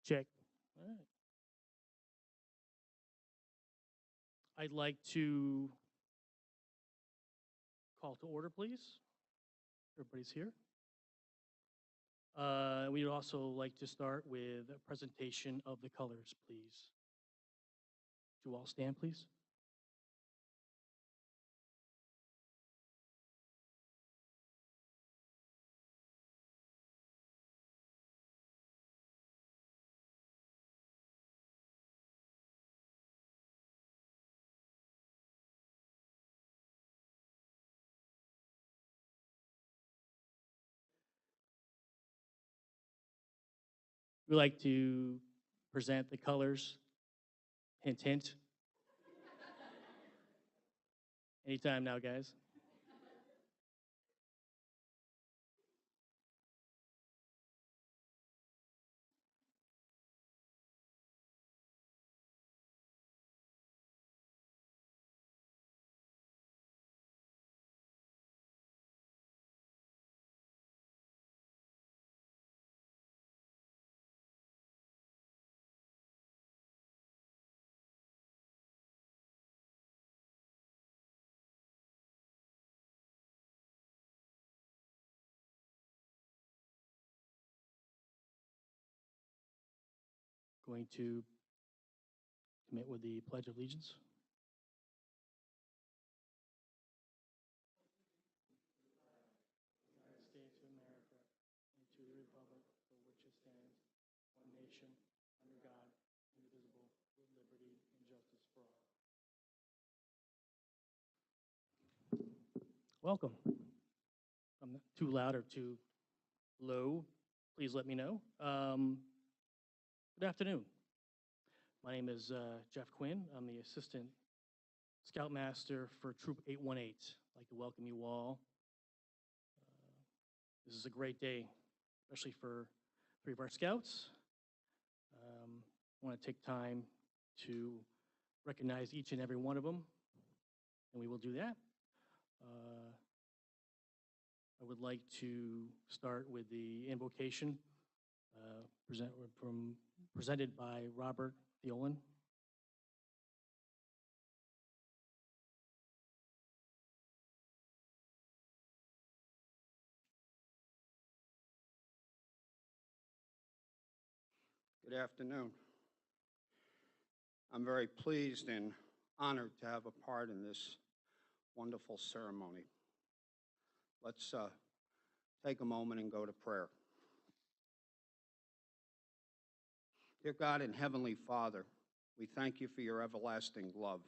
Check. All right. I'd like to call to order, please. Everybody's here. We'd also like to start with a presentation of the colors, please. Do all stand, please? We'd like to present the colors. Hint, hint. Anytime now, guys. Going to commit with the Pledge of Allegiance. United States of America, and to the republic for which it stands, one nation, under God, indivisible, with liberty and justice for all. Welcome. If I'm not too loud or too low, please let me know. Good afternoon. My name is Jeff Quinn. I'm the Assistant Scoutmaster for Troop 818. I'd like to welcome you all. This is a great day, especially for 3 of our Scouts. I want to take time to recognize each and every one of them, and we will do that. I would like to start with the invocation presented by Robert Theolin. Good afternoon. I'm very pleased and honored to have a part in this wonderful ceremony. Let's take a moment and go to prayer. Dear God and Heavenly Father, we thank you for your everlasting love.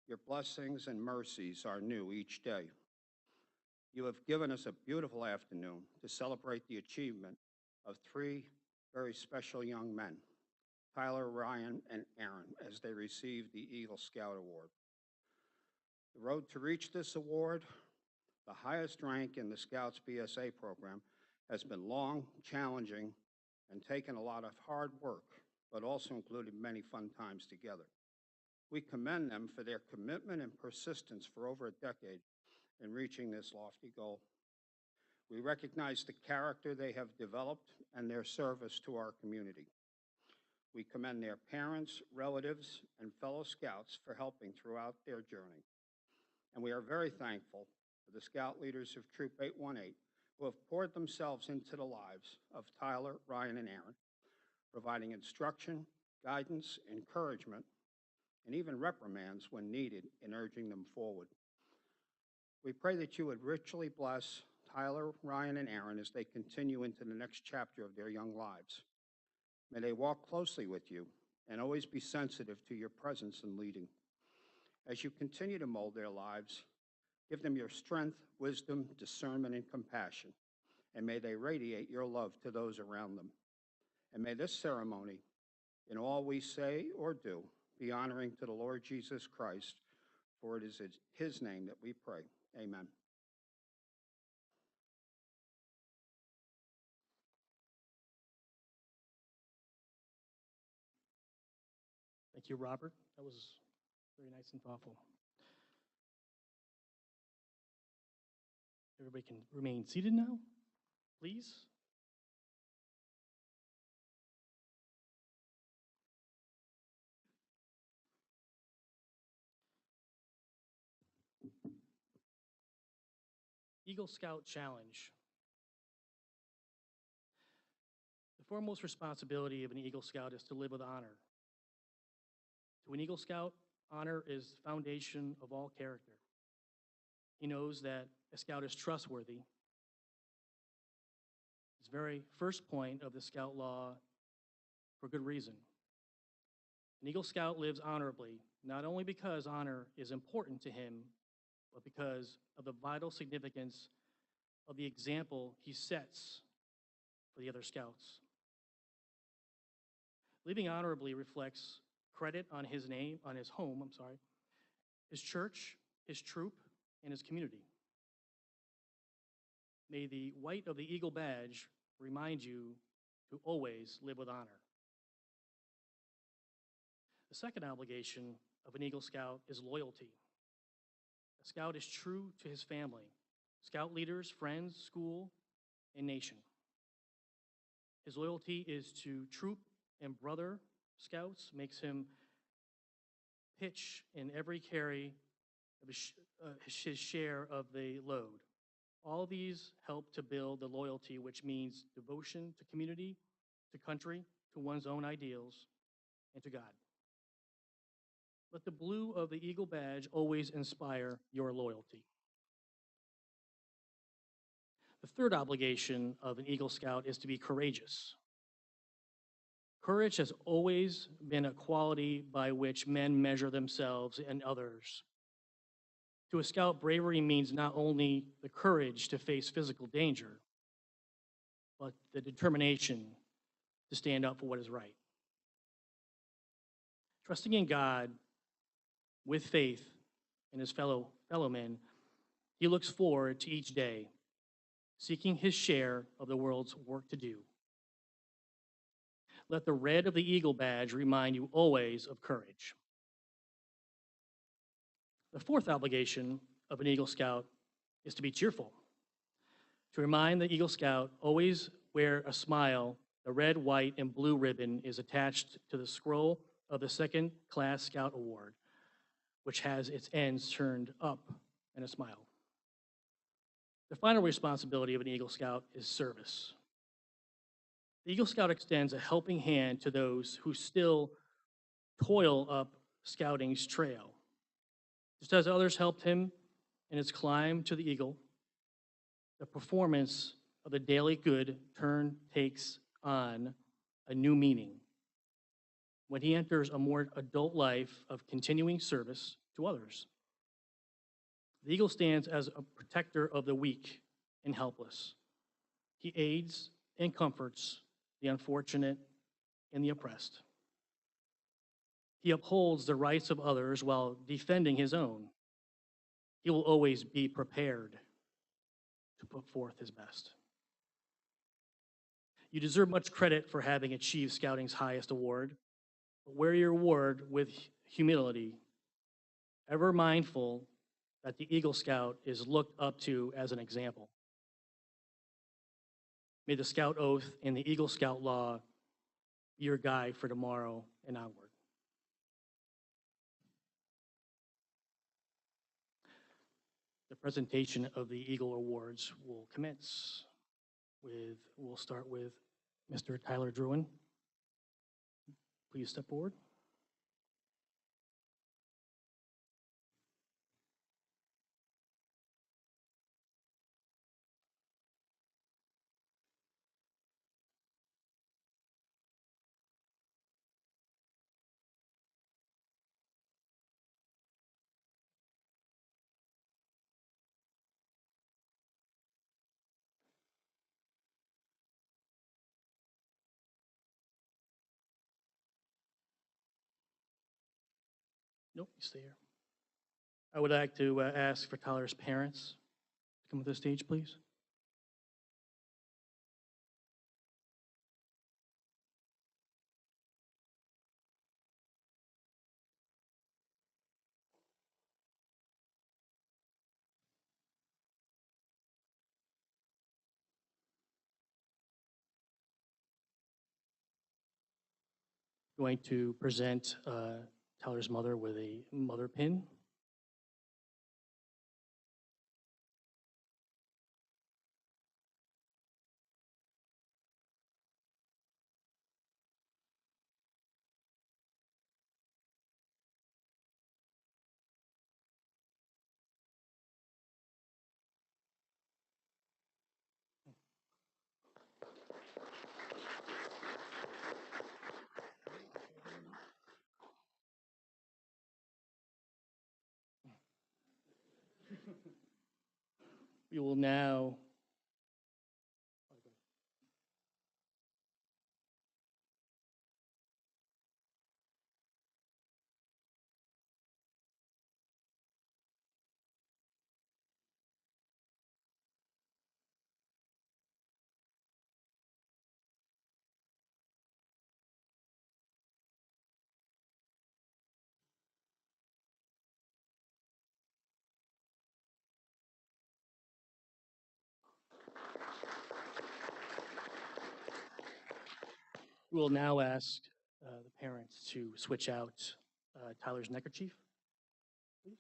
Your blessings and mercies are new each day. You have given us a beautiful afternoon to celebrate the achievement of 3 very special young men, Tyler, Ryan, and Aaron, as they receive the Eagle Scout Award. The road to reach this award, the highest rank in the Scouts BSA program, has been long, challenging, and taken a lot of hard work, but also included many fun times together. We commend them for their commitment and persistence for over a decade in reaching this lofty goal. We recognize the character they have developed and their service to our community. We commend their parents, relatives, and fellow Scouts for helping throughout their journey. And we are very thankful for the Scout leaders of Troop 818 who have poured themselves into the lives of Tyler, Ryan, and Aaron, providing instruction, guidance, encouragement, and even reprimands when needed in urging them forward. We pray that you would richly bless Tyler, Ryan, and Aaron as they continue into the next chapter of their young lives. May they walk closely with you and always be sensitive to your presence and leading. As you continue to mold their lives, give them your strength, wisdom, discernment, and compassion, and may they radiate your love to those around them. And may this ceremony, in all we say or do, be honoring to the Lord Jesus Christ, for it is in his name that we pray. Amen. Thank you, Robert. That was very nice and thoughtful. Everybody can remain seated now, please. Eagle Scout Challenge. The foremost responsibility of an Eagle Scout is to live with honor. To an Eagle Scout, honor is the foundation of all character. He knows that a scout is trustworthy. It's the very first point of the Scout Law for good reason. An Eagle Scout lives honorably, not only because honor is important to him, but because of the vital significance of the example he sets for the other scouts. Living honorably reflects credit on his name, on his home, his church, his troop, and his community. May the white of the Eagle badge remind you to always live with honor. The second obligation of an Eagle Scout is loyalty. A Scout is true to his family, Scout leaders, friends, school, and nation. His loyalty is to troop and brother Scouts, makes him pitch in every carry of his share of the load. All these help to build the loyalty, which means devotion to community, to country, to one's own ideals, and to God. Let the blue of the Eagle badge always inspire your loyalty. The third obligation of an Eagle Scout is to be courageous. Courage has always been a quality by which men measure themselves and others. To a Scout, bravery means not only the courage to face physical danger, but the determination to stand up for what is right. Trusting in God with faith in his fellow men, he looks forward to each day, seeking his share of the world's work to do. Let the red of the Eagle badge remind you always of courage. The fourth obligation of an Eagle Scout is to be cheerful. To remind the Eagle Scout, always wear a smile. The red, white, and blue ribbon is attached to the scroll of the Second Class Scout Award, which has its ends turned up in a smile. The final responsibility of an Eagle Scout is service. The Eagle Scout extends a helping hand to those who still toil up scouting's trail. Just as others helped him in his climb to the Eagle, the performance of the daily good turn takes on a new meaning when he enters a more adult life of continuing service to others. The Eagle stands as a protector of the weak and helpless. He aids and comforts the unfortunate and the oppressed. He upholds the rights of others while defending his own. He will always be prepared to put forth his best. You deserve much credit for having achieved Scouting's highest award, but wear your award with humility, ever mindful that the Eagle Scout is looked up to as an example. May the Scout Oath and the Eagle Scout Law be your guide for tomorrow and onward. The presentation of the Eagle Awards will commence we'll start with Mr. Tyler Drouin. Please step forward. Nope, you stay here. I would like to ask for Tyler's parents to come to the stage, please. Going to present Tyler's mother with a mother pin. We will now we will now ask the parents to switch out Tyler's neckerchief. Please.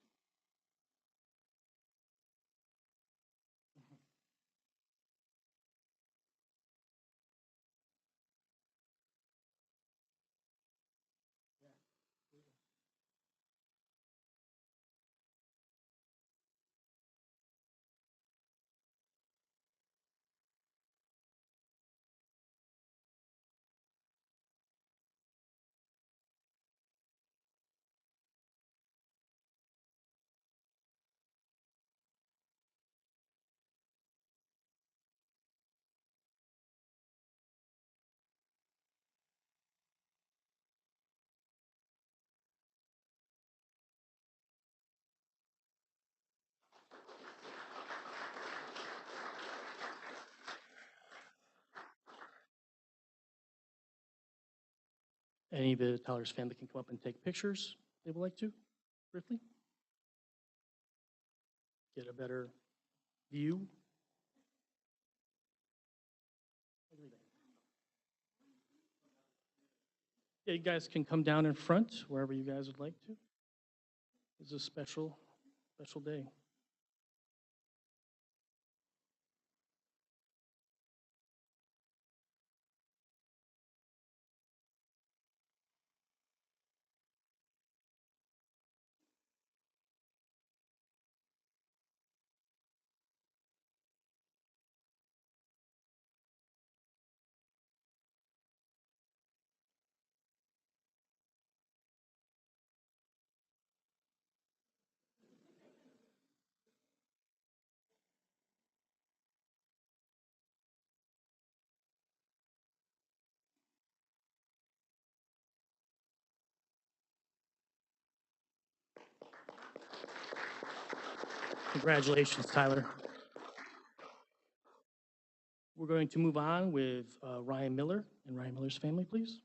Any of the Tyler's family can come up and take pictures if they would like to, briefly. Get a better view. Yeah, you guys can come down in front, wherever you guys would like to. It's a special, special day. Congratulations, Tyler. We're going to move on with Ryan Miller and Ryan Miller's family, please.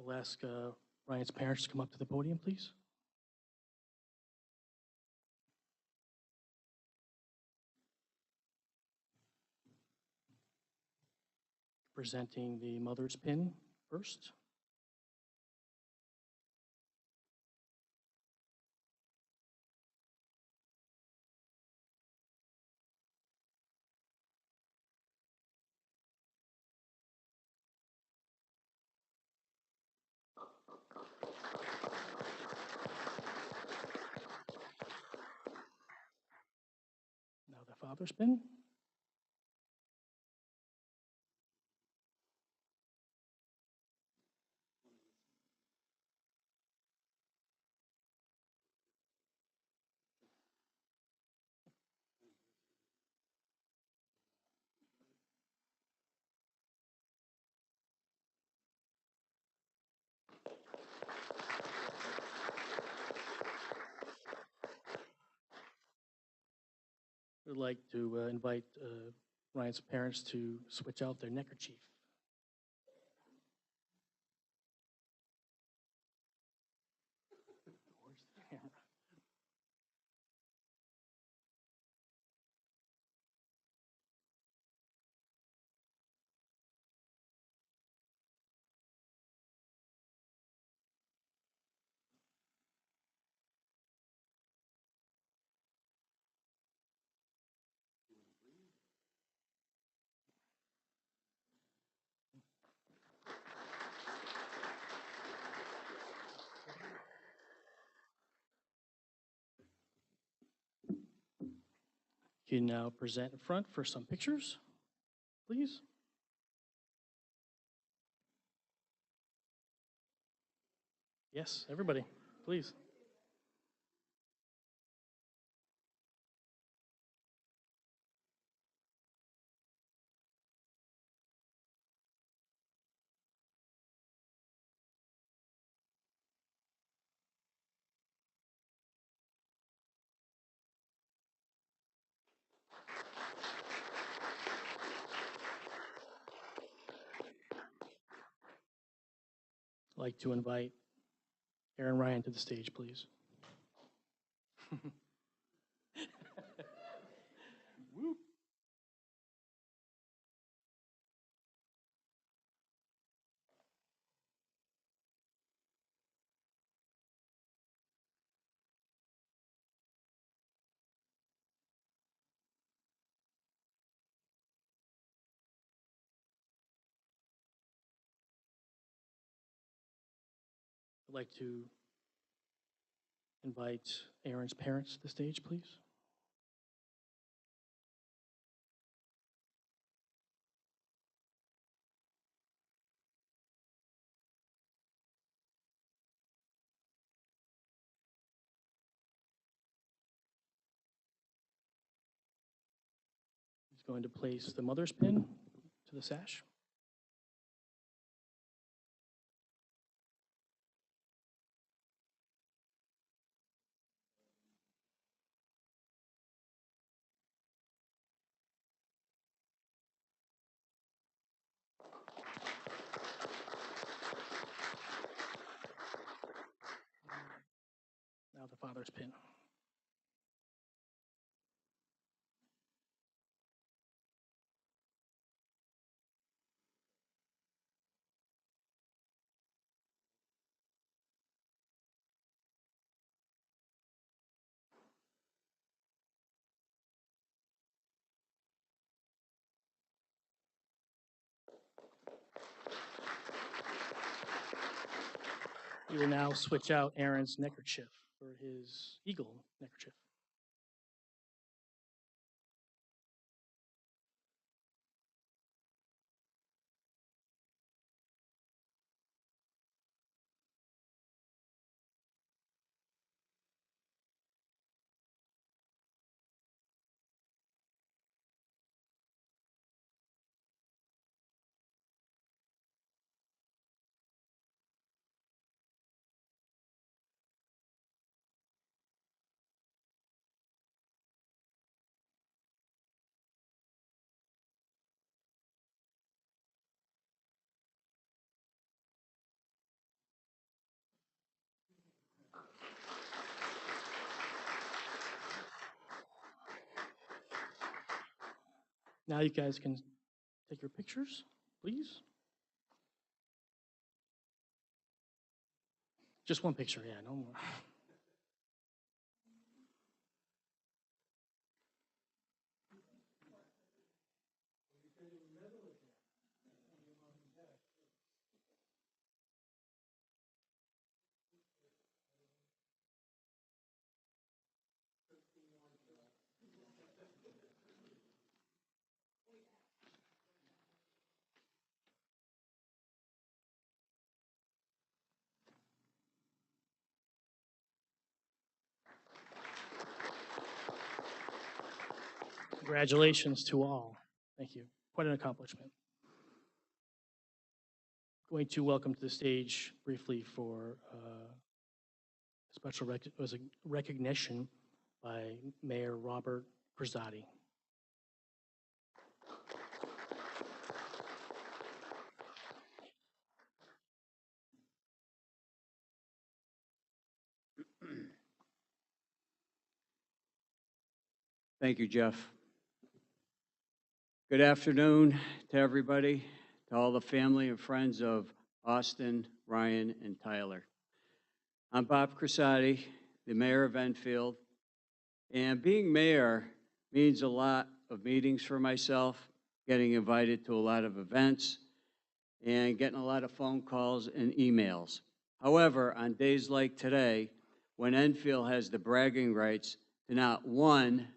I'll ask Ryan's parents to come up to the podium, please. Presenting the mother's pin first. Now the father's pin. We'd like to invite Ryan's parents to switch out their neckerchief. Where's the camera? You can now present in front for some pictures, please. Yes, everybody, please. I'd like to invite Aaron Ryan to the stage, please. Woo. I'd like to invite Aaron's parents to the stage, please. He's going to place the mother's pin to the sash. Now the father's pin. We will now switch out Aaron's neckerchief for his eagle neckerchief. Now you guys can take your pictures, please. Just one picture, yeah, no more. Congratulations to all. Thank you. Quite an accomplishment. Going to welcome to the stage briefly for special recognition by Mayor Robert Kratzke. Thank you, Jeff. Good afternoon to everybody, to all the family and friends of Austin, Ryan, and Tyler. I'm Bob Kratzke, the mayor of Enfield, and being mayor means a lot of meetings for myself, getting invited to a lot of events, and getting a lot of phone calls and emails. However, on days like today, when Enfield has the bragging rights to not one,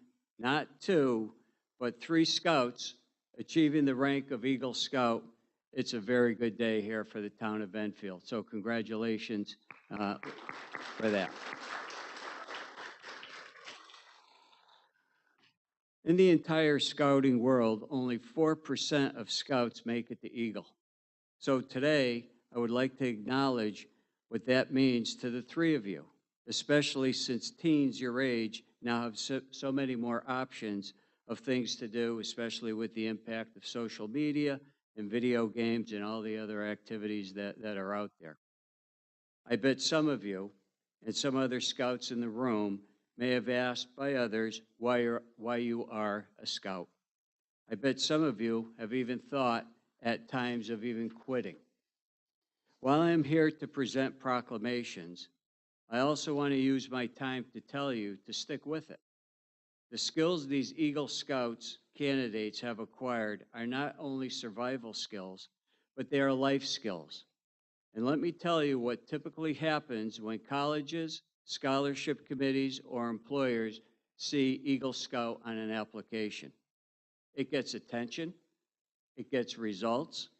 not 2, but 3 Scouts achieving the rank of Eagle Scout. It's a very good day here for the town of Enfield. So congratulations for that. In the entire scouting world, only 4% of scouts make it to Eagle. So today, I would like to acknowledge what that means to the 3 of you, especially since teens your age now have so many more options of things to do, especially with the impact of social media and video games and all the other activities that are out there. I bet some of you and some other scouts in the room may have asked by others why you are a scout. I bet some of you have even thought at times of even quitting. While I'm here to present proclamations, I also want to use my time to tell you to stick with it. The skills these Eagle Scouts candidates have acquired are not only survival skills, but they are life skills. And let me tell you what typically happens when colleges, scholarship committees, or employers see Eagle Scout on an application. It gets attention, it gets results,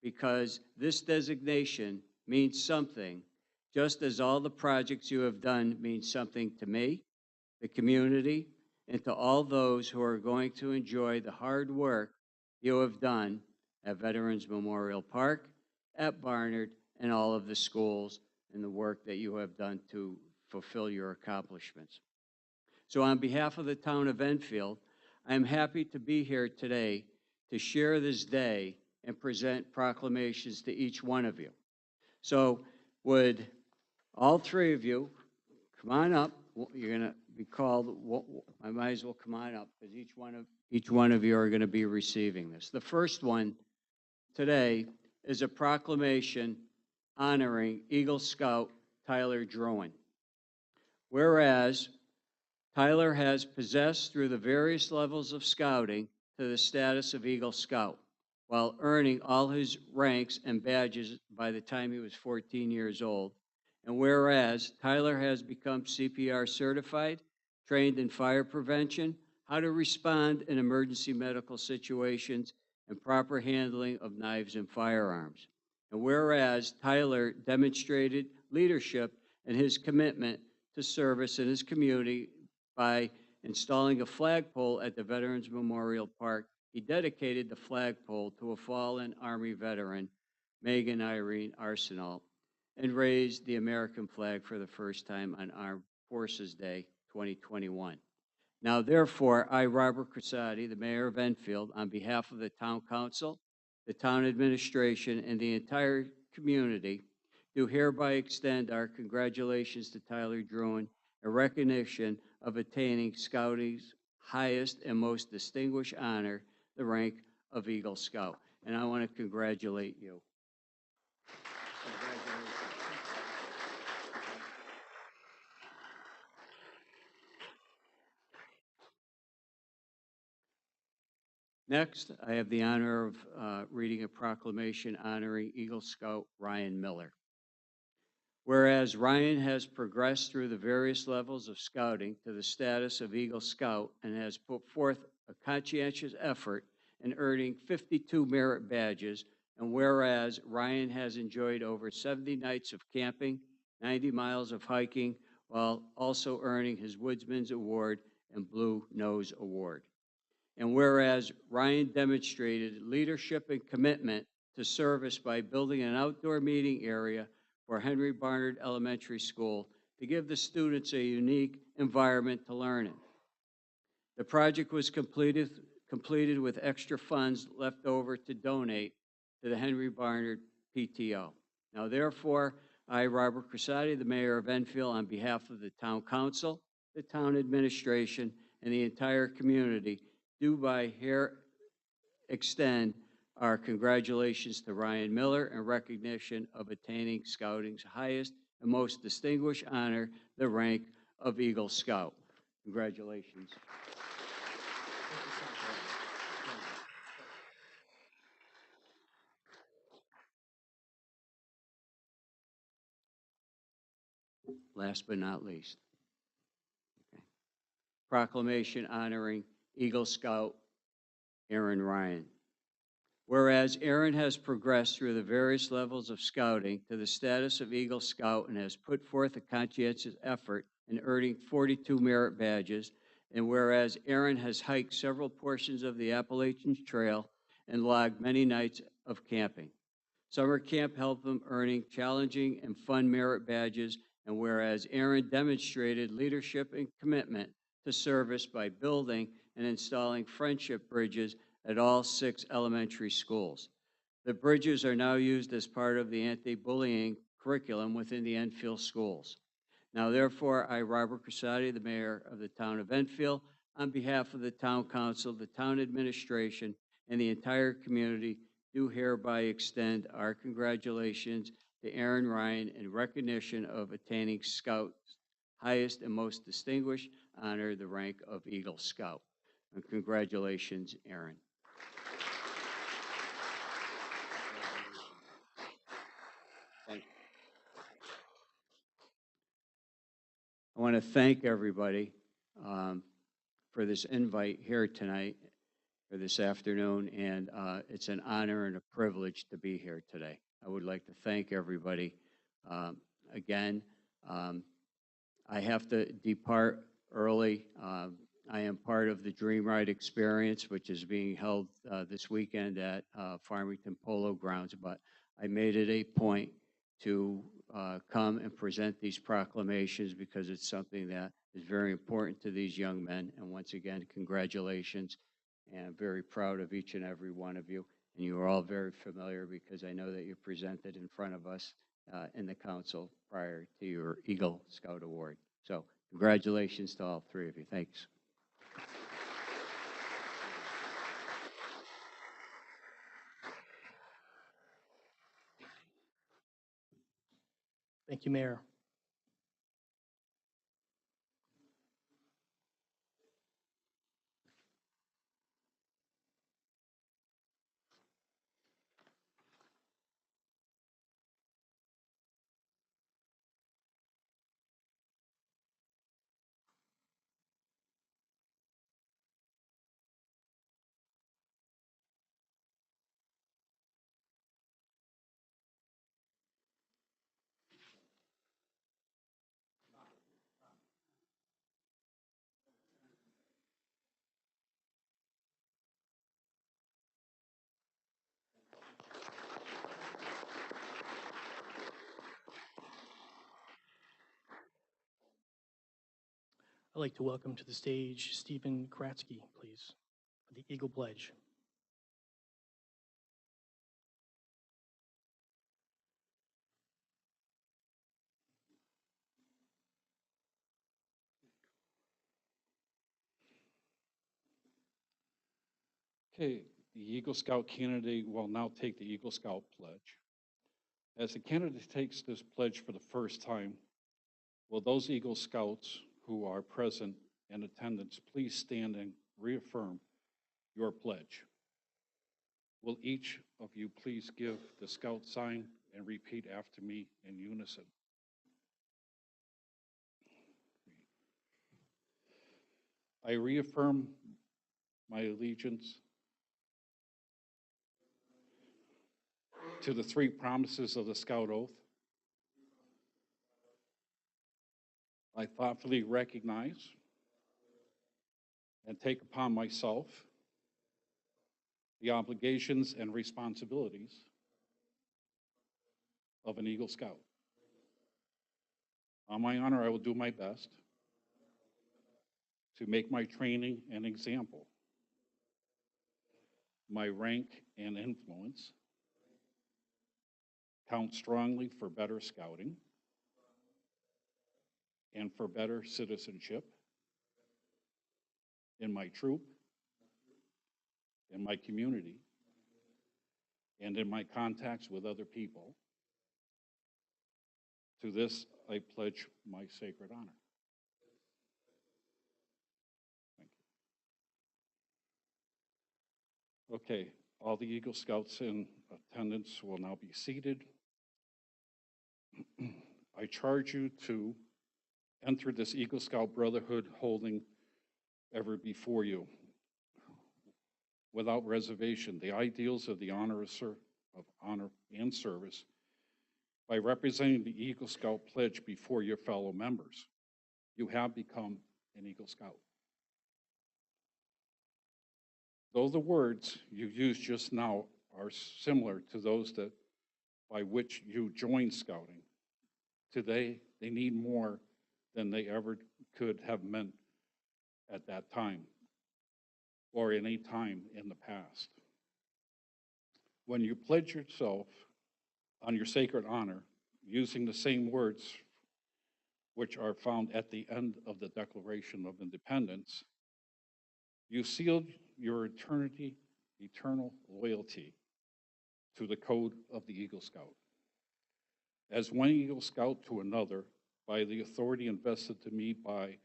because this designation means something, just as all the projects you have done mean something to me, the community, and to all those who are going to enjoy the hard work you have done at Veterans Memorial Park, at Barnard, and all of the schools, and the work that you have done to fulfill your accomplishments. So on behalf of the town of Enfield, I am happy to be here today to share this day and present proclamations to each one of you. So would all 3 of you come on up? You're going to be called, I might as well come on up because each one of you are going to be receiving this. The first one today is a proclamation honoring Eagle Scout Tyler Drouin. Whereas Tyler has possessed through the various levels of scouting to the status of Eagle Scout, while earning all his ranks and badges by the time he was 14 years old. And whereas Tyler has become CPR certified, trained in fire prevention, how to respond in emergency medical situations, and proper handling of knives and firearms. And whereas Tyler demonstrated leadership and his commitment to service in his community by installing a flagpole at the Veterans Memorial Park, he dedicated the flagpole to a fallen Army veteran, Megan Irene Arsenal, and raised the American flag for the first time on Armed Forces Day 2021. Now, therefore, I, Robert Kratzke, the mayor of Enfield, on behalf of the town council, the town administration, and the entire community, do hereby extend our congratulations to Tyler Drouin, a recognition of attaining Scouting's highest and most distinguished honor, the rank of Eagle Scout. And I want to congratulate you. Next, I have the honor of reading a proclamation honoring Eagle Scout Ryan Miller. Whereas Ryan has progressed through the various levels of scouting to the status of Eagle Scout and has put forth a conscientious effort in earning 52 merit badges, and whereas Ryan has enjoyed over 70 nights of camping, 90 miles of hiking, while also earning his Woodsman's Award and Blue Nose Award. And whereas Ryan demonstrated leadership and commitment to service by building an outdoor meeting area for Henry Barnard Elementary School to give the students a unique environment to learn in. The project was completed with extra funds left over to donate to the Henry Barnard PTO. Now, therefore, I, Robert Kratzke, the mayor of Enfield, on behalf of the town council, the town administration, and the entire community, do by here extend our congratulations to Ryan Miller in recognition of attaining Scouting's highest and most distinguished honor, the rank of Eagle Scout. Congratulations. Last but not least. Okay. proclamation honoring Eagle Scout Aaron Ryan. Whereas Aaron has progressed through the various levels of scouting to the status of Eagle Scout and has put forth a conscientious effort in earning 42 merit badges, and whereas Aaron has hiked several portions of the Appalachian Trail and logged many nights of camping. Summer camp helped him earning challenging and fun merit badges, and whereas Aaron demonstrated leadership and commitment to service by building and installing friendship bridges at all 6 elementary schools. The bridges are now used as part of the anti-bullying curriculum within the Enfield schools. Now, therefore, I, Robert Kratzke, the mayor of the town of Enfield, on behalf of the town council, the town administration, and the entire community, do hereby extend our congratulations to Aaron Ryan in recognition of attaining Scout's highest and most distinguished honor, the rank of Eagle Scout. And congratulations, Aaron. Thank you. I want to thank everybody for this invite here tonight, or this afternoon, and it's an honor and a privilege to be here today. I would like to thank everybody. Again, I have to depart early. I am part of the Dream Ride experience, which is being held this weekend at Farmington Polo Grounds, but I made it a point to come and present these proclamations because it's something that is very important to these young men. And once again, congratulations, and I'm very proud of each and every one of you. And you are all very familiar because I know that you presented in front of us in the council prior to your Eagle Scout Award. So congratulations to all 3 of you. Thanks. Thank you, Mayor. I'd like to welcome to the stage Stephen Kratzke, please, for the Eagle Pledge. Okay, the Eagle Scout candidate will now take the Eagle Scout pledge. As the candidate takes this pledge for the first time, will those Eagle Scouts who are present in attendance please stand and reaffirm your pledge? Will each of you please give the Scout sign and repeat after me in unison? I reaffirm my allegiance to the 3 promises of the Scout Oath. I thoughtfully recognize and take upon myself the obligations and responsibilities of an Eagle Scout. On my honor, I will do my best to make my training an example, my rank and influence count strongly for better scouting and for better citizenship in my troop, in my community, and in my contacts with other people. To this, I pledge my sacred honor. Thank you. Okay, all the Eagle Scouts in attendance will now be seated. I charge you to enter this Eagle Scout Brotherhood holding ever before you. Without reservation, the ideals of the honor and service by representing the Eagle Scout pledge before your fellow members. You have become an Eagle Scout. Though the words you used just now are similar to those that by which you joined Scouting, today they need more than they ever could have meant at that time or any time in the past. When you pledge yourself on your sacred honor, using the same words which are found at the end of the Declaration of Independence, you sealed your eternal loyalty to the code of the Eagle Scout. As one Eagle Scout to another, by the authority invested to me by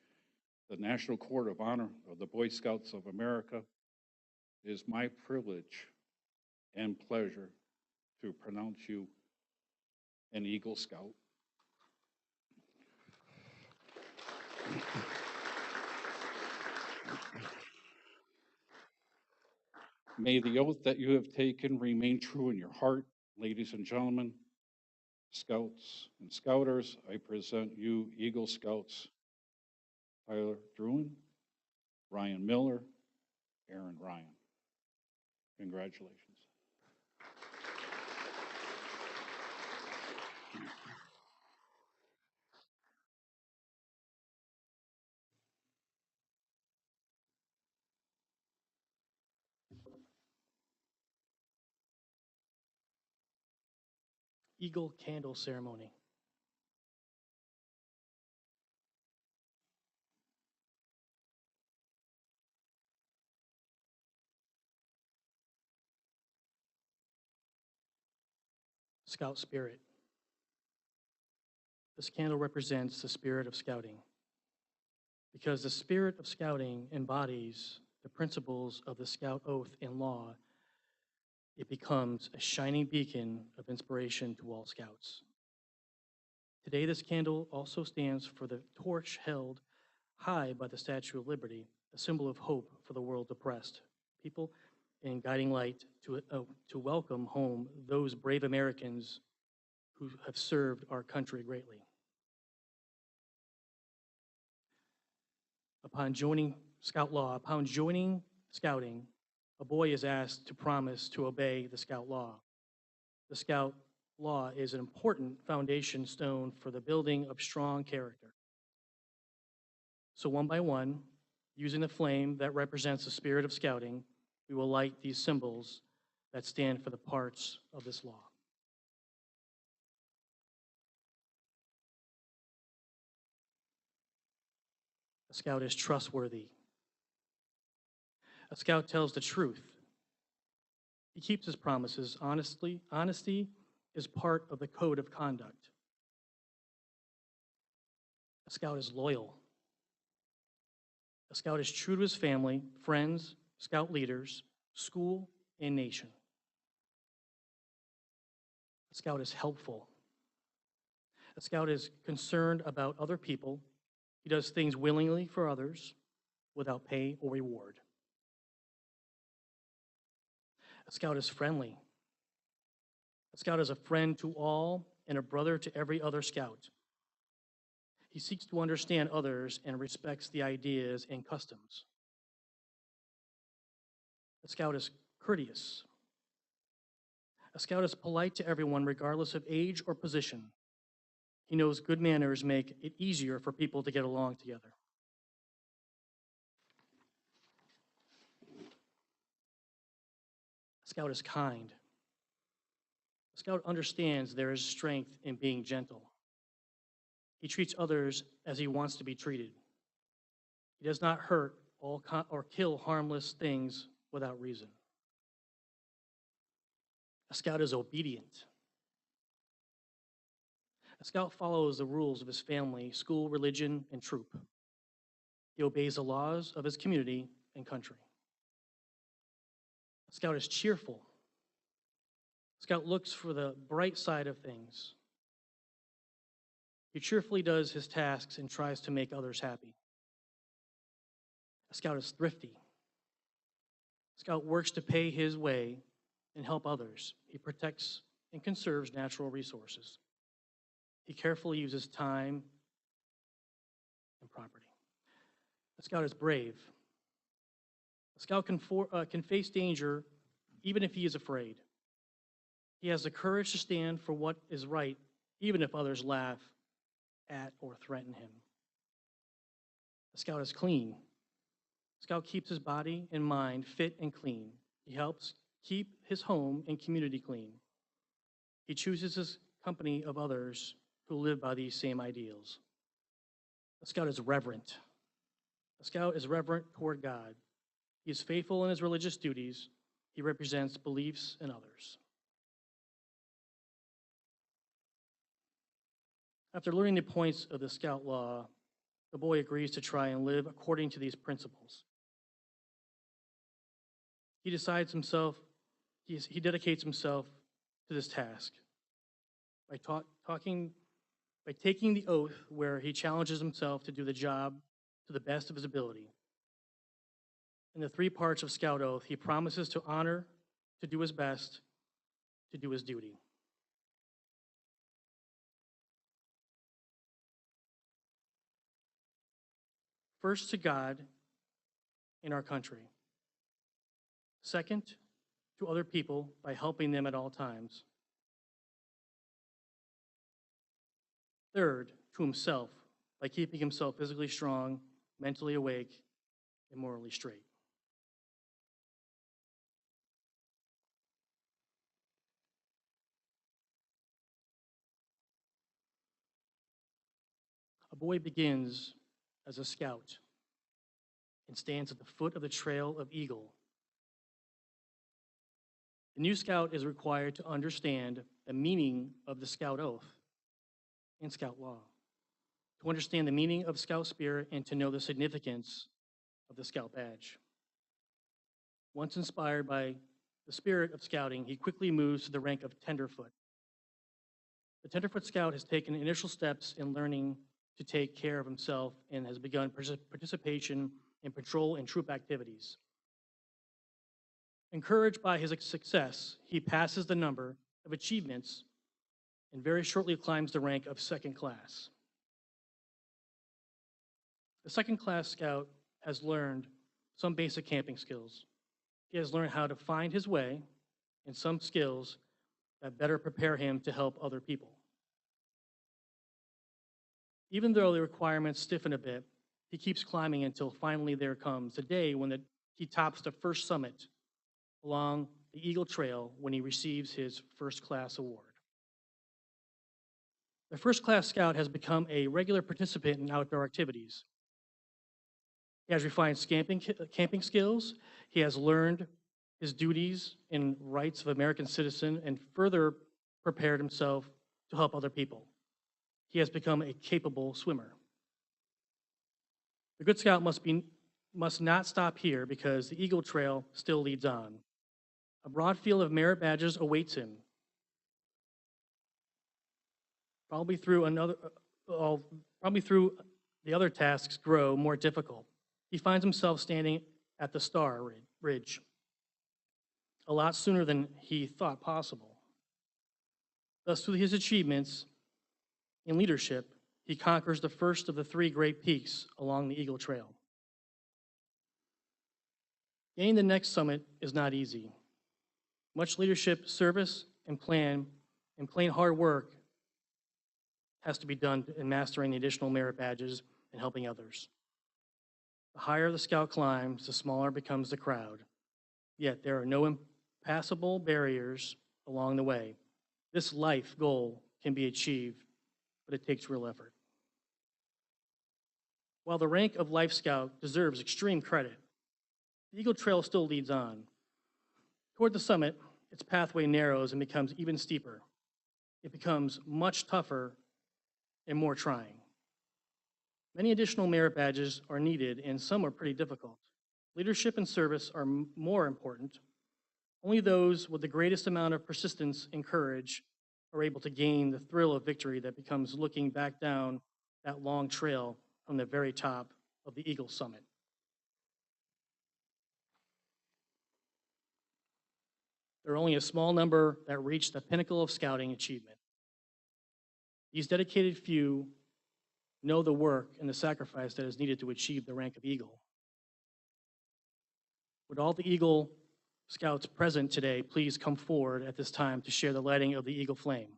the National Court of Honor of the Boy Scouts of America, it is my privilege and pleasure to pronounce you an Eagle Scout. May the oath that you have taken remain true in your heart. Ladies and gentlemen, Scouts and Scouters, I present you Eagle Scouts Tyler Drouin, Ryan Miller, Aaron Ryan. Congratulations. Eagle Candle Ceremony. Scout Spirit. This candle represents the spirit of Scouting, because the spirit of Scouting embodies the principles of the Scout Oath and Law. It becomes a shining beacon of inspiration to all Scouts. Today, this candle also stands for the torch held high by the Statue of Liberty, a symbol of hope for the world's oppressed people, and guiding light to welcome home those brave Americans who have served our country greatly. Upon joining Scouting, a boy is asked to promise to obey the Scout Law. The Scout Law is an important foundation stone for the building of strong character. So one by one, using the flame that represents the spirit of Scouting, we will light these symbols that stand for the parts of this law. A Scout is trustworthy. A Scout tells the truth. He keeps his promises honestly. Honesty is part of the code of conduct. A Scout is loyal. A Scout is true to his family, friends, Scout leaders, school, and nation. A Scout is helpful. A Scout is concerned about other people. He does things willingly for others without pay or reward. A Scout is friendly. A Scout is a friend to all and a brother to every other Scout. He seeks to understand others and respects the ideas and customs. A Scout is courteous. A Scout is polite to everyone regardless of age or position. He knows good manners make it easier for people to get along together. A Scout is kind. A Scout understands there is strength in being gentle. He treats others as he wants to be treated. He does not hurt or kill harmless things without reason. A Scout is obedient. A Scout follows the rules of his family, school, religion, and troop. He obeys the laws of his community and country. A Scout is cheerful. A Scout looks for the bright side of things. He cheerfully does his tasks and tries to make others happy. A scout is thrifty. A scout works to pay his way and help others. He protects and conserves natural resources. He carefully uses time and property. A scout is brave. A scout can face danger even if he is afraid. He has the courage to stand for what is right, even if others laugh at or threaten him. A scout is clean. A scout keeps his body and mind fit and clean. He helps keep his home and community clean. He chooses his company of others who live by these same ideals. A scout is reverent. A scout is reverent toward God. He is faithful in his religious duties. He represents beliefs in others. After learning the points of the scout law, the boy agrees to try and live according to these principles. He dedicates himself to this task by taking the oath where he challenges himself to do the job to the best of his ability. In the 3 parts of Scout Oath, he promises to honor, to do his best, to do his duty. First, to God and our country. Second, to other people by helping them at all times. Third, to himself by keeping himself physically strong, mentally awake, and morally straight. A boy begins as a scout and stands at the foot of the Trail of Eagle. The new scout is required to understand the meaning of the Scout Oath and Scout Law, to understand the meaning of Scout Spirit and to know the significance of the Scout Badge. Once inspired by the spirit of scouting, he quickly moves to the rank of Tenderfoot. The Tenderfoot Scout has taken initial steps in learning to take care of himself and has begun participation in patrol and troop activities. Encouraged by his success, he passes the number of achievements and very shortly climbs the rank of 2nd class. The 2nd class scout has learned some basic camping skills. He has learned how to find his way and some skills that better prepare him to help other people. Even though the requirements stiffen a bit, he keeps climbing until finally there comes the day when he tops the first summit along the Eagle Trail when he receives his 1st class award. The 1st class scout has become a regular participant in outdoor activities. He has refined camping skills. He has learned his duties and rights of American citizen and further prepared himself to help other people. He has become a capable swimmer. The good scout must not stop here because the Eagle Trail still leads on. A broad field of merit badges awaits him. Probably through the other tasks grow more difficult. He finds himself standing at the Star Ridge a lot sooner than he thought possible. Thus, through his achievements in leadership, he conquers the first of the 3 great peaks along the Eagle Trail. Gaining the next summit is not easy. Much leadership, service, and plain hard work has to be done in mastering the additional merit badges and helping others. The higher the scout climbs, the smaller becomes the crowd. Yet there are no impassable barriers along the way. This life goal can be achieved, but it takes real effort. While the rank of Life Scout deserves extreme credit, the Eagle Trail still leads on. Toward the summit, its pathway narrows and becomes even steeper. It becomes much tougher and more trying. Many additional merit badges are needed, and some are pretty difficult. Leadership and service are more important. Only those with the greatest amount of persistence and courage are able to gain the thrill of victory that becomes looking back down that long trail from the very top of the Eagle summit. There are only a small number that reach the pinnacle of scouting achievement. These dedicated few know the work and the sacrifice that is needed to achieve the rank of Eagle. Would all the Eagle Scouts present today please come forward at this time to share the lighting of the Eagle Flame?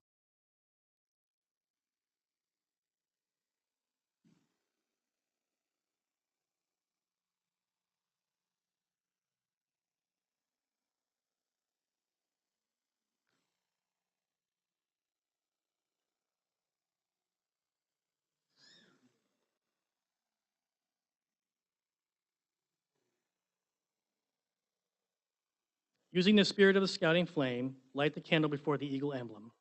Using the spirit of the scouting flame, light the candle before the eagle emblem.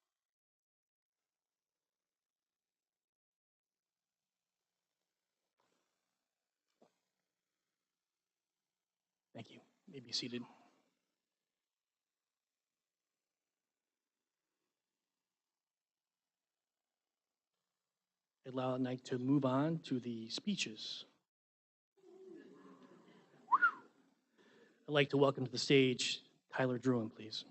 Thank you. You may be seated. I'd allow Mike to move on to the speeches. I'd like to welcome to the stage Tyler Drouin, please.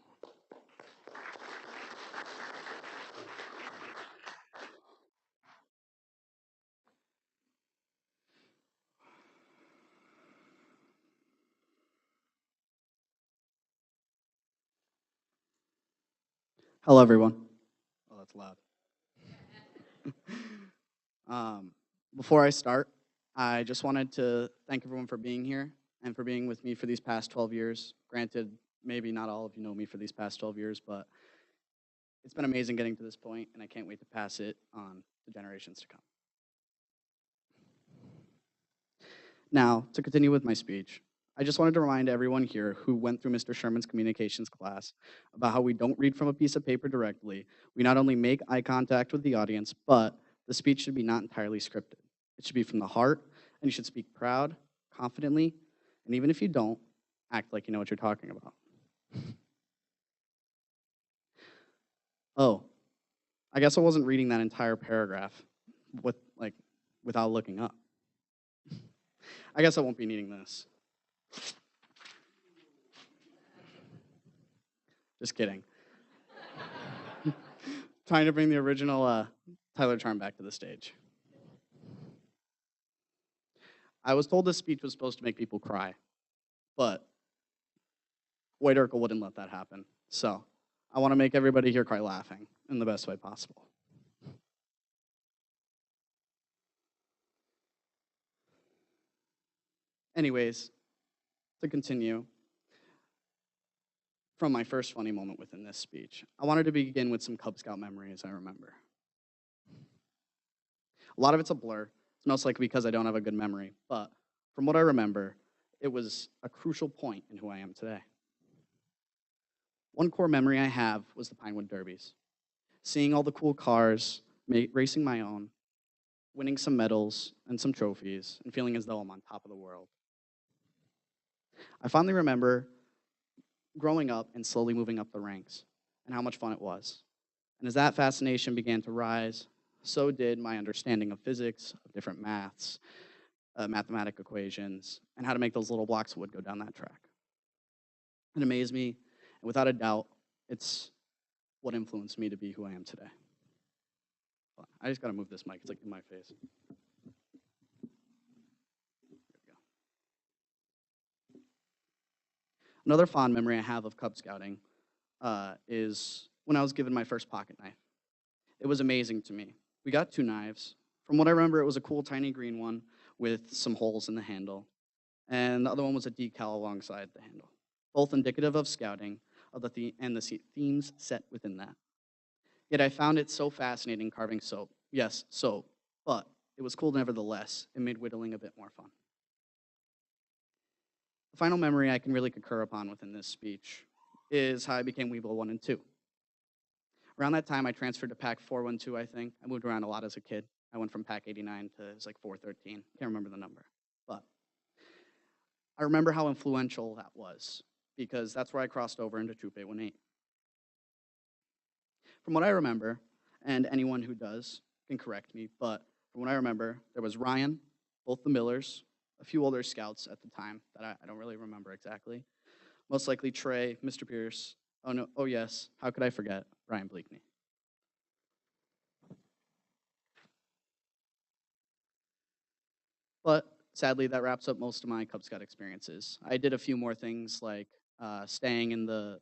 Hello, everyone. Oh, that's loud. Before I start, I just wanted to thank everyone for being here and for being with me for these past 12 years. Granted, maybe not all of you know me for these past 12 years, but it's been amazing getting to this point, and I can't wait to pass it on to generations to come. Now, to continue with my speech, I just wanted to remind everyone here who went through Mr. Sherman's communications class about how we don't read from a piece of paper directly. We not only make eye contact with the audience, but the speech should be not entirely scripted. It should be from the heart, and you should speak proud, confidently, and even if you don't, act like you know what you're talking about. Oh, I guess I wasn't reading that entire paragraph without looking up. I guess I won't be needing this. Just kidding. Trying to bring the original Tyler charm back to the stage. I was told this speech was supposed to make people cry, but White Urkel wouldn't let that happen. So I want to make everybody here cry laughing in the best way possible. Anyways, to continue, from my first funny moment within this speech, I wanted to begin with some Cub Scout memories I remember. A lot of it's a blur. It's most likely because I don't have a good memory, but from what I remember, it was a crucial point in who I am today. One core memory I have was the Pinewood Derbies. Seeing all the cool cars, racing my own, winning some medals and some trophies, and feeling as though I'm on top of the world. I fondly remember growing up and slowly moving up the ranks, and how much fun it was. And as that fascination began to rise, so did my understanding of physics, of different maths, mathematic equations, and how to make those little blocks of wood go down that track. It amazed me, and without a doubt, it's what influenced me to be who I am today. I just gotta move this mic, it's like in my face. Another fond memory I have of Cub Scouting is when I was given my first pocket knife. It was amazing to me. We got 2 knives. From what I remember, it was a cool tiny green one with some holes in the handle. And the other one was a decal alongside the handle. Both indicative of scouting and the themes set within that. Yet I found it so fascinating carving soap. Yes, soap. But it was cool nevertheless. It made whittling a bit more fun. The final memory I can really concur upon within this speech is how I became Weeble 1 and 2. Around that time, I transferred to Pack 412, I think. I moved around a lot as a kid. I went from Pack 89 to it was like 413. Can't remember the number. But I remember how influential that was because that's where I crossed over into Troop 818. From what I remember, and anyone who does can correct me, but from what I remember, there was Ryan, both the Millers, a few older scouts at the time that I don't really remember exactly. Most likely Trey, Mr. Pierce, Oh, no. Oh, yes. How could I forget Brian Bleakney? But sadly, that wraps up most of my Cub Scout experiences. I did a few more things like staying in the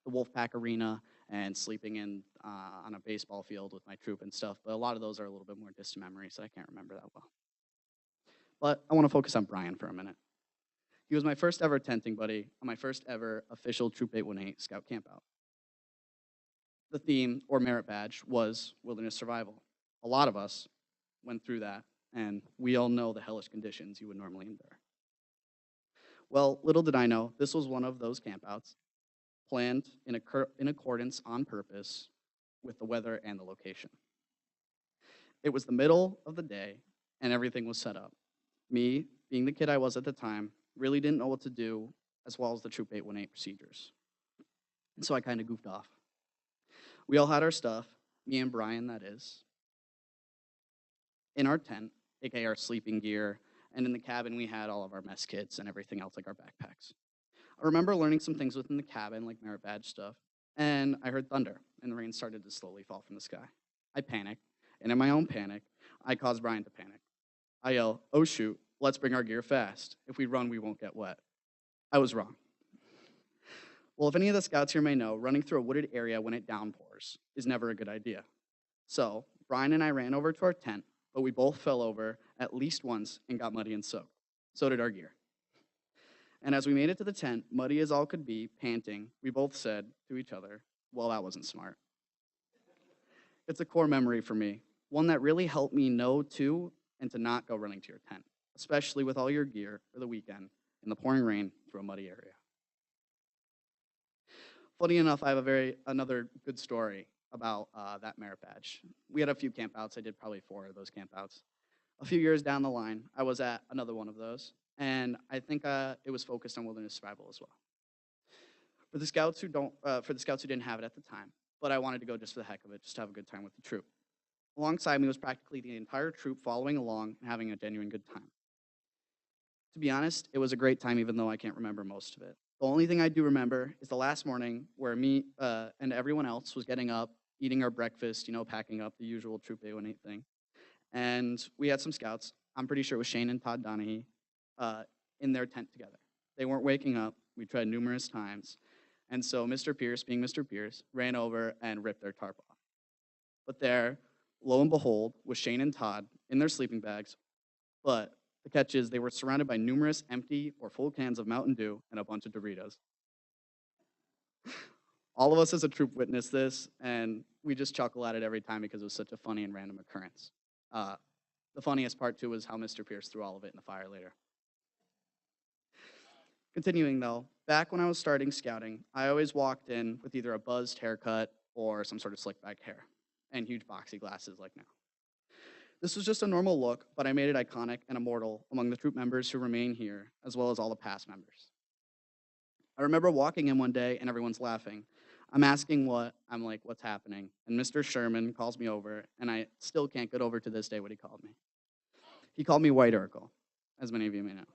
Wolfpack Arena and sleeping in on a baseball field with my troop and stuff. But a lot of those are a little bit more distant memories that I can't remember that well. But I want to focus on Brian for a minute. He was my first ever tenting buddy on my first ever official Troop 818 Scout campout. The theme, or merit badge, was wilderness survival. A lot of us went through that, and we all know the hellish conditions you would normally endure. Well, little did I know, this was one of those campouts planned in accordance on purpose with the weather and the location. It was the middle of the day, and everything was set up. Me, being the kid I was at the time, really didn't know what to do, as well as the Troop 818 procedures. And so I kind of goofed off. We all had our stuff, me and Brian, that is, in our tent, aka our sleeping gear, and in the cabin we had all of our mess kits and everything else like our backpacks. I remember learning some things within the cabin, like merit badge stuff, and I heard thunder, and the rain started to slowly fall from the sky. I panicked, and in my own panic, I caused Brian to panic. I yell, "Oh shoot, let's bring our gear fast. If we run, we won't get wet." I was wrong. Well, if any of the scouts here may know, running through a wooded area when it downpours is never a good idea. So, Brian and I ran over to our tent, but we both fell over at least once and got muddy and soaked. So did our gear. And as we made it to the tent, muddy as all could be, panting, we both said to each other, "Well, that wasn't smart." It's a core memory for me, one that really helped me know to and to not go running to your tent, especially with all your gear for the weekend in the pouring rain through a muddy area. Funny enough, I have another good story about that merit badge. We had a few campouts. I did probably 4 of those campouts. A few years down the line, I was at another one of those, and I think it was focused on wilderness survival as well. For the scouts who didn't have it at the time, but I wanted to go just for the heck of it, just to have a good time with the troop. Alongside me was practically the entire troop following along and having a genuine good time. To be honest, it was a great time even though I can't remember most of it. The only thing I do remember is the last morning where me and everyone else was getting up, eating our breakfast, packing up the usual Troop 818 thing. And we had some scouts, I'm pretty sure it was Shane and Todd Donahue, in their tent together. They weren't waking up. We tried numerous times. And so Mr. Pierce, being Mr. Pierce, ran over and ripped their tarp off. But there, lo and behold, was Shane and Todd in their sleeping bags. But the catch is they were surrounded by numerous empty or full cans of Mountain Dew and a bunch of Doritos. All of us as a troop witnessed this, and we just chuckle at it every time because it was such a funny and random occurrence. The funniest part, too, was how Mr. Pierce threw all of it in the fire later. Continuing, though, back when I was starting scouting, I always walked in with either a buzzed haircut or some sort of slick back hair and huge boxy glasses like now. This was just a normal look, but I made it iconic and immortal among the troop members who remain here, as well as all the past members. I remember walking in one day and everyone's laughing. I'm asking I'm like, what's happening? And Mr. Sherman calls me over, and I still can't get over to this day what he called me. He called me White Urkel, as many of you may know.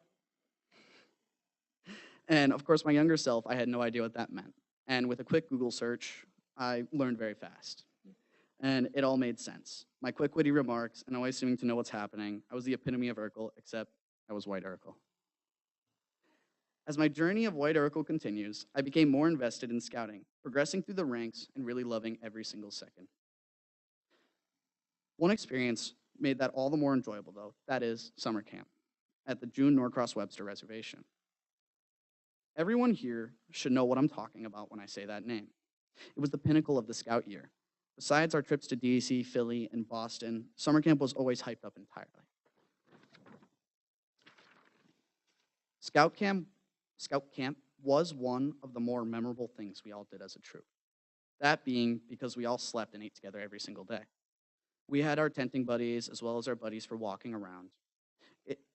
And of course, my younger self, I had no idea what that meant. And with a quick Google search, I learned very fast. And it all made sense. My quick, witty remarks, and always seeming to know what's happening, I was the epitome of Urkel, except I was White Urkel. As my journey of White Urkel continues, I became more invested in scouting, progressing through the ranks and really loving every single second. One experience made that all the more enjoyable, though. That is summer camp at the June Norcross Webster Reservation. Everyone here should know what I'm talking about when I say that name. It was the pinnacle of the scout year. Besides our trips to DC, Philly, and Boston, summer camp was always hyped up entirely. Scout camp was one of the more memorable things we all did as a troop. That being because we all slept and ate together every single day. We had our tenting buddies as well as our buddies for walking around.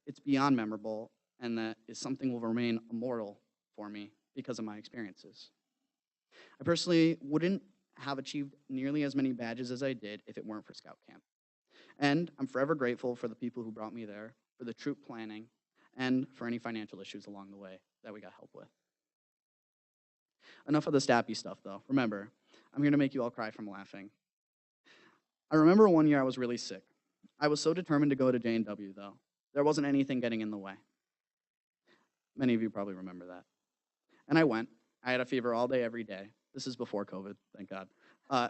It's beyond memorable, and that is something will remain immortal for me because of my experiences. I personally wouldn't have achieved nearly as many badges as I did if it weren't for Scout Camp. And I'm forever grateful for the people who brought me there, for the troop planning, and for any financial issues along the way that we got help with. Enough of the stappy stuff, though. Remember, I'm here to make you all cry from laughing. I remember one year I was really sick. I was so determined to go to J&W, though. There wasn't anything getting in the way. Many of you probably remember that. And I went. I had a fever all day, every day. This is before COVID, thank God.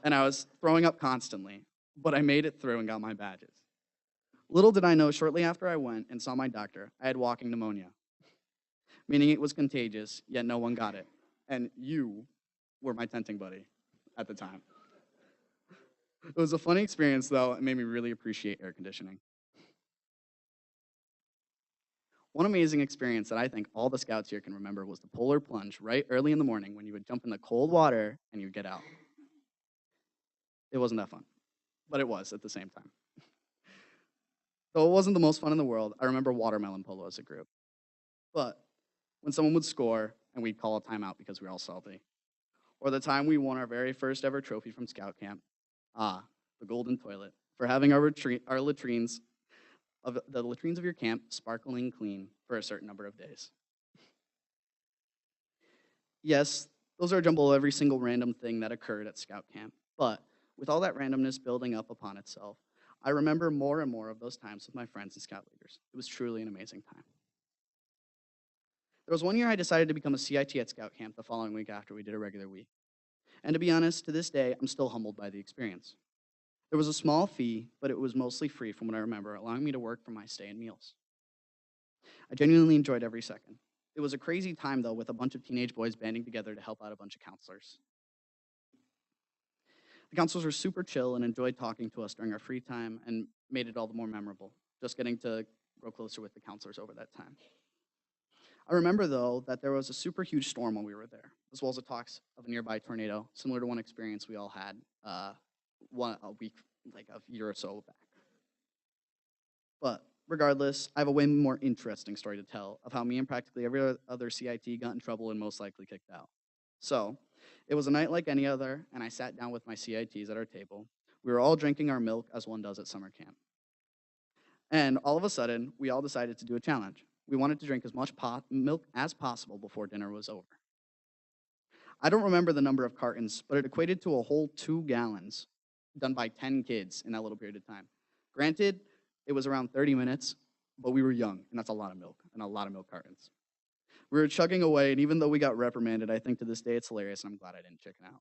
And I was throwing up constantly, but I made it through and got my badges. Little did I know, shortly after I went and saw my doctor, I had walking pneumonia, meaning it was contagious, yet no one got it. And you were my tenting buddy at the time. It was a funny experience, though. It made me really appreciate air conditioning. One amazing experience that I think all the scouts here can remember was the Polar Plunge right early in the morning when you would jump in the cold water and you'd get out. It wasn't that fun, but it was at the same time. Though it wasn't the most fun in the world, I remember watermelon polo as a group. But when someone would score and we'd call a timeout because we were all salty, or the time we won our very first ever trophy from scout camp, the golden toilet, for having our latrines of your camp sparkling clean for a certain number of days. Yes, those are a jumble of every single random thing that occurred at scout camp, but with all that randomness building up upon itself, I remember more and more of those times with my friends and scout leaders. It was truly an amazing time. There was one year I decided to become a CIT at scout camp the following week after we did a regular week. And to be honest, to this day, I'm still humbled by the experience. There was a small fee, but it was mostly free from what I remember, allowing me to work for my stay and meals. I genuinely enjoyed every second. It was a crazy time, though, with a bunch of teenage boys banding together to help out a bunch of counselors. The counselors were super chill and enjoyed talking to us during our free time and made it all the more memorable, just getting to grow closer with the counselors over that time. I remember, though, that there was a super huge storm while we were there, as well as the talks of a nearby tornado, similar to one experience we all had a year or so back. But regardless, I have a way more interesting story to tell of how me and practically every other CIT got in trouble and most likely kicked out. So, it was a night like any other, and I sat down with my CITs at our table. We were all drinking our milk as one does at summer camp. And all of a sudden, we all decided to do a challenge. We wanted to drink as much milk as possible before dinner was over. I don't remember the number of cartons, but it equated to a whole 2 gallons done by 10 kids in that little period of time. Granted, it was around 30 minutes, but we were young, and that's a lot of milk, and a lot of milk cartons. We were chugging away, and even though we got reprimanded, I think to this day it's hilarious, and I'm glad I didn't chicken out.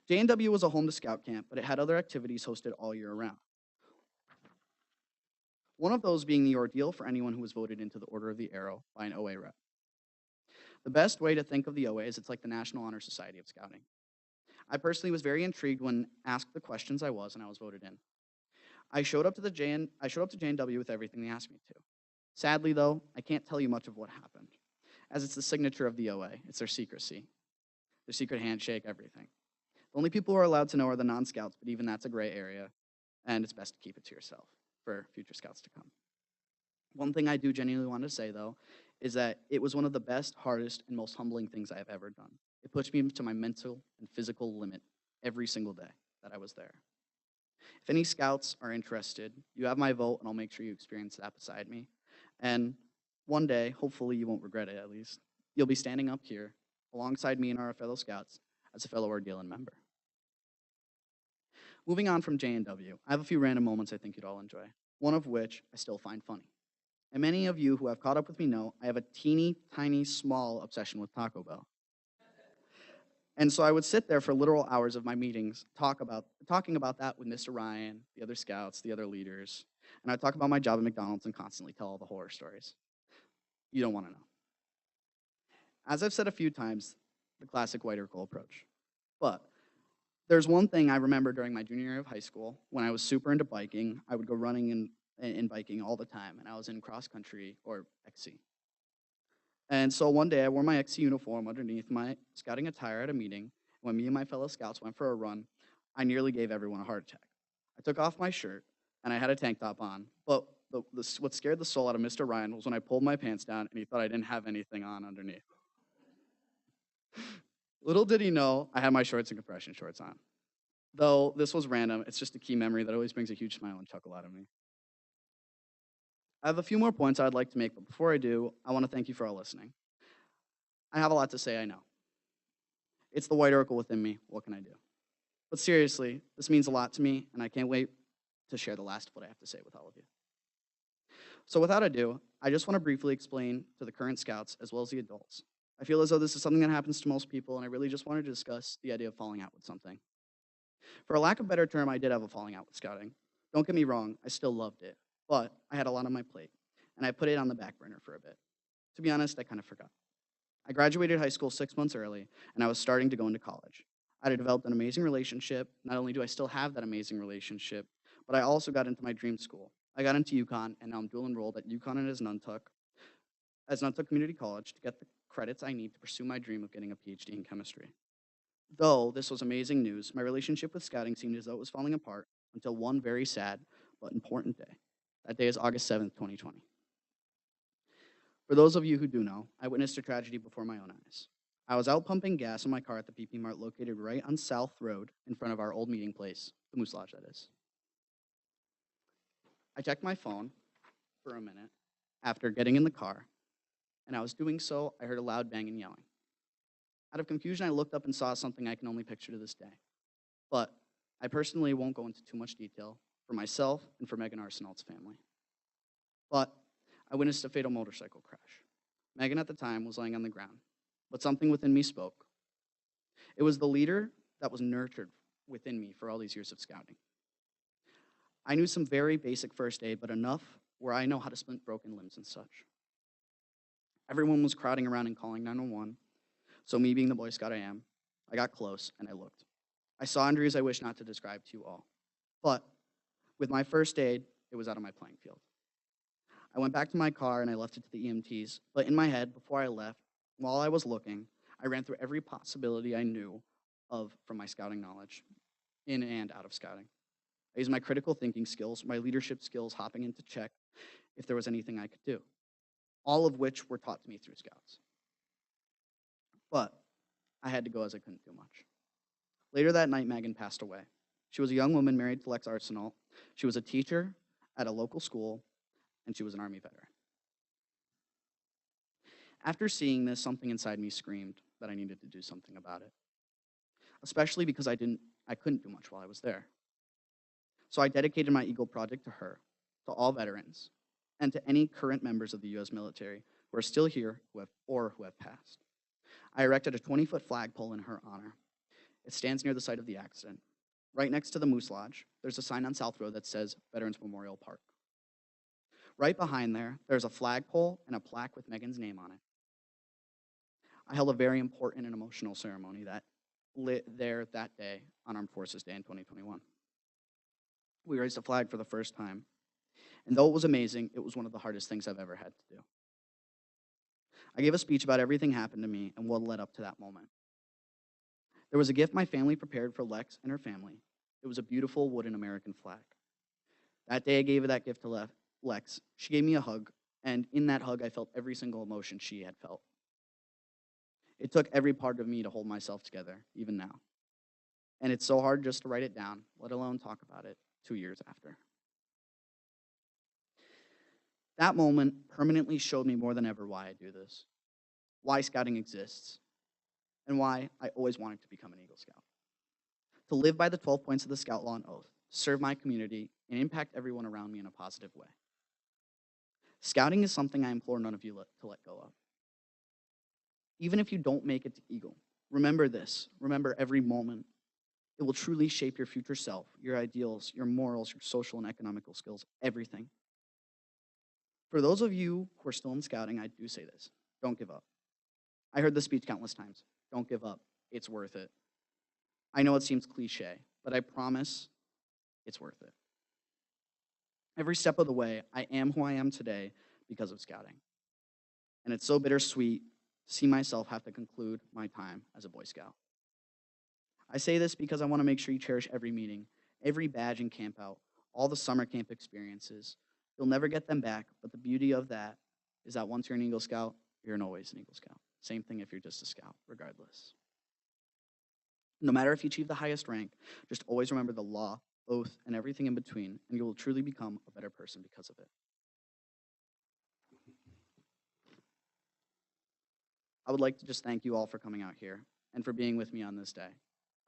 J&W was a home to scout camp, but it had other activities hosted all year round. One of those being the ordeal for anyone who was voted into the Order of the Arrow by an OA rep. The best way to think of the OA is it's like the National Honor Society of Scouting. I personally was very intrigued when asked the questions and I was voted in. I showed up to J&W with everything they asked me to. Sadly, though, I can't tell you much of what happened, as it's the signature of the OA. It's their secrecy, their secret handshake, everything. The only people who are allowed to know are the non-scouts, but even that's a gray area, and it's best to keep it to yourself for future scouts to come. One thing I do genuinely want to say, though, is that it was one of the best, hardest, and most humbling things I have ever done. It pushed me to my mental and physical limit every single day that I was there. If any scouts are interested, you have my vote, and I'll make sure you experience that beside me. And one day, hopefully you won't regret it at least, you'll be standing up here alongside me and our fellow scouts as a fellow Ordeal member. Moving on from J&W, I have a few random moments I think you'd all enjoy, one of which I still find funny. And many of you who have caught up with me know I have a teeny, tiny, small obsession with Taco Bell. And so I would sit there for literal hours of my meetings talking about that with Mr. Ryan, the other scouts, the other leaders. And I'd talk about my job at McDonald's and constantly tell all the horror stories. You don't want to know. As I've said a few times, the classic white Urkel approach. But there's one thing I remember during my junior year of high school when I was super into biking. I would go running and biking all the time, and I was in cross country or XC. And so one day I wore my XC uniform underneath my scouting attire at a meeting. When me and my fellow scouts went for a run, I nearly gave everyone a heart attack. I took off my shirt, and I had a tank top on, but what scared the soul out of Mr. Ryan was when I pulled my pants down and he thought I didn't have anything on underneath. Little did he know I had my shorts and compression shorts on. Though this was random, it's just a key memory that always brings a huge smile and chuckle out of me. I have a few more points I'd like to make, but before I do, I want to thank you for all listening. I have a lot to say, I know. It's the white oracle within me. What can I do? But seriously, this means a lot to me, and I can't wait to share the last of what I have to say with all of you. So without ado, I just want to briefly explain to the current scouts as well as the adults. I feel as though this is something that happens to most people, and I really just wanted to discuss the idea of falling out with something. For a lack of a better term, I did have a falling out with scouting. Don't get me wrong, I still loved it, but I had a lot on my plate, and I put it on the back burner for a bit. To be honest, I kind of forgot. I graduated high school 6 months early, and I was starting to go into college. I had developed an amazing relationship. Not only do I still have that amazing relationship, but I also got into my dream school. I got into UConn, and now I'm dual enrolled at UConn and as Nantucket Community College to get the credits I need to pursue my dream of getting a PhD in chemistry. Though this was amazing news, my relationship with scouting seemed as though it was falling apart until one very sad but important day. That day is August 7th, 2020. For those of you who do know, I witnessed a tragedy before my own eyes. I was out pumping gas in my car at the PP Mart located right on South Road in front of our old meeting place, the Moose Lodge, that is. I checked my phone for a minute after getting in the car, and I was doing so, I heard a loud bang and yelling. Out of confusion, I looked up and saw something I can only picture to this day. But I personally won't go into too much detail for myself and for Megan Arsenault's family. But I witnessed a fatal motorcycle crash. Megan at the time was laying on the ground, but something within me spoke. It was the leader that was nurtured within me for all these years of scouting. I knew some very basic first aid, but enough where I know how to splint broken limbs and such. Everyone was crowding around and calling 911, so me being the Boy Scout I am, I got close and I looked. I saw injuries I wish not to describe to you all, but with my first aid, it was out of my playing field. I went back to my car and I left it to the EMTs, but in my head, before I left, while I was looking, I ran through every possibility I knew of from my scouting knowledge, in and out of scouting. I used my critical thinking skills, my leadership skills, hopping in to check if there was anything I could do, all of which were taught to me through scouts. But I had to go as I couldn't do much. Later that night, Megan passed away. She was a young woman married to Lex Arsenault. She was a teacher at a local school, and she was an Army veteran. After seeing this, something inside me screamed that I needed to do something about it, especially because I couldn't do much while I was there. So I dedicated my Eagle project to her, to all veterans, and to any current members of the U.S. military who are still here who have passed. I erected a 20-foot flagpole in her honor. It stands near the site of the accident. Right next to the Moose Lodge, there's a sign on South Road that says Veterans Memorial Park. Right behind there, there's a flagpole and a plaque with Megan's name on it. I held a very important and emotional ceremony that lit there that day on Armed Forces Day in 2021. We raised a flag for the first time, and though it was amazing, it was one of the hardest things I've ever had to do. I gave a speech about everything happened to me and what led up to that moment. There was a gift my family prepared for Lex and her family. It was a beautiful wooden American flag. That day I gave that gift to Lex. She gave me a hug, and in that hug I felt every single emotion she had felt. It took every part of me to hold myself together, even now. And it's so hard just to write it down, let alone talk about it 2 years after. That moment permanently showed me more than ever why I do this, why scouting exists, and why I always wanted to become an Eagle Scout. To live by the 12 points of the Scout Law and Oath, serve my community, and impact everyone around me in a positive way. Scouting is something I implore none of you to let go of. Even if you don't make it to Eagle, remember this, remember every moment. It will truly shape your future self, your ideals, your morals, your social and economical skills, everything. For those of you who are still in scouting, I do say this, don't give up. I heard this speech countless times. Don't give up. It's worth it. I know it seems cliche, but I promise it's worth it. Every step of the way, I am who I am today because of scouting. And it's so bittersweet to see myself have to conclude my time as a Boy Scout. I say this because I want to make sure you cherish every meeting, every badge and camp out, all the summer camp experiences. You'll never get them back, but the beauty of that is that once you're an Eagle Scout, you're always an Eagle Scout. Same thing if you're just a Scout, regardless. No matter if you achieve the highest rank, just always remember the law, oath, and everything in between, and you will truly become a better person because of it. I would like to just thank you all for coming out here and for being with me on this day.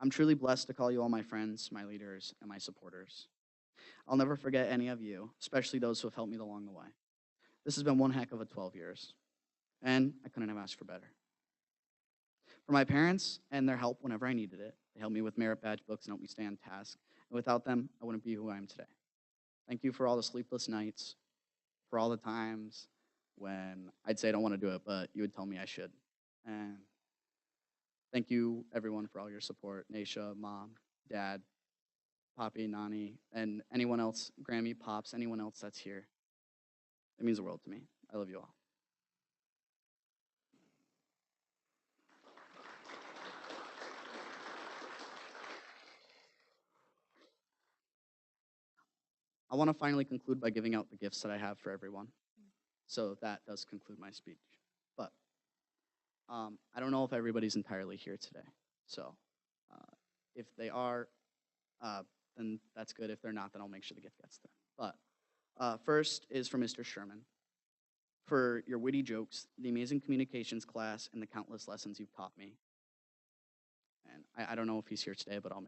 I'm truly blessed to call you all my friends, my leaders, and my supporters. I'll never forget any of you, especially those who have helped me along the way. This has been one heck of a 12 years, and I couldn't have asked for better. For my parents and their help whenever I needed it, they helped me with merit badge books and helped me stay on task, and without them, I wouldn't be who I am today. Thank you for all the sleepless nights, for all the times when I'd say I don't want to do it, but you would tell me I should. And thank you, everyone, for all your support. Naisha, Mom, Dad, Poppy, Nani, and anyone else, Grammy, Pops, anyone else that's here. It means the world to me. I love you all. I want to finally conclude by giving out the gifts that I have for everyone. So that does conclude my speech. But I don't know if everybody's entirely here today. So if they are, then that's good. If they're not, then I'll make sure the gift gets there. But first is for Mr. Sherman. For your witty jokes, the amazing communications class, and the countless lessons you've taught me. And I don't know if he's here today, but I'll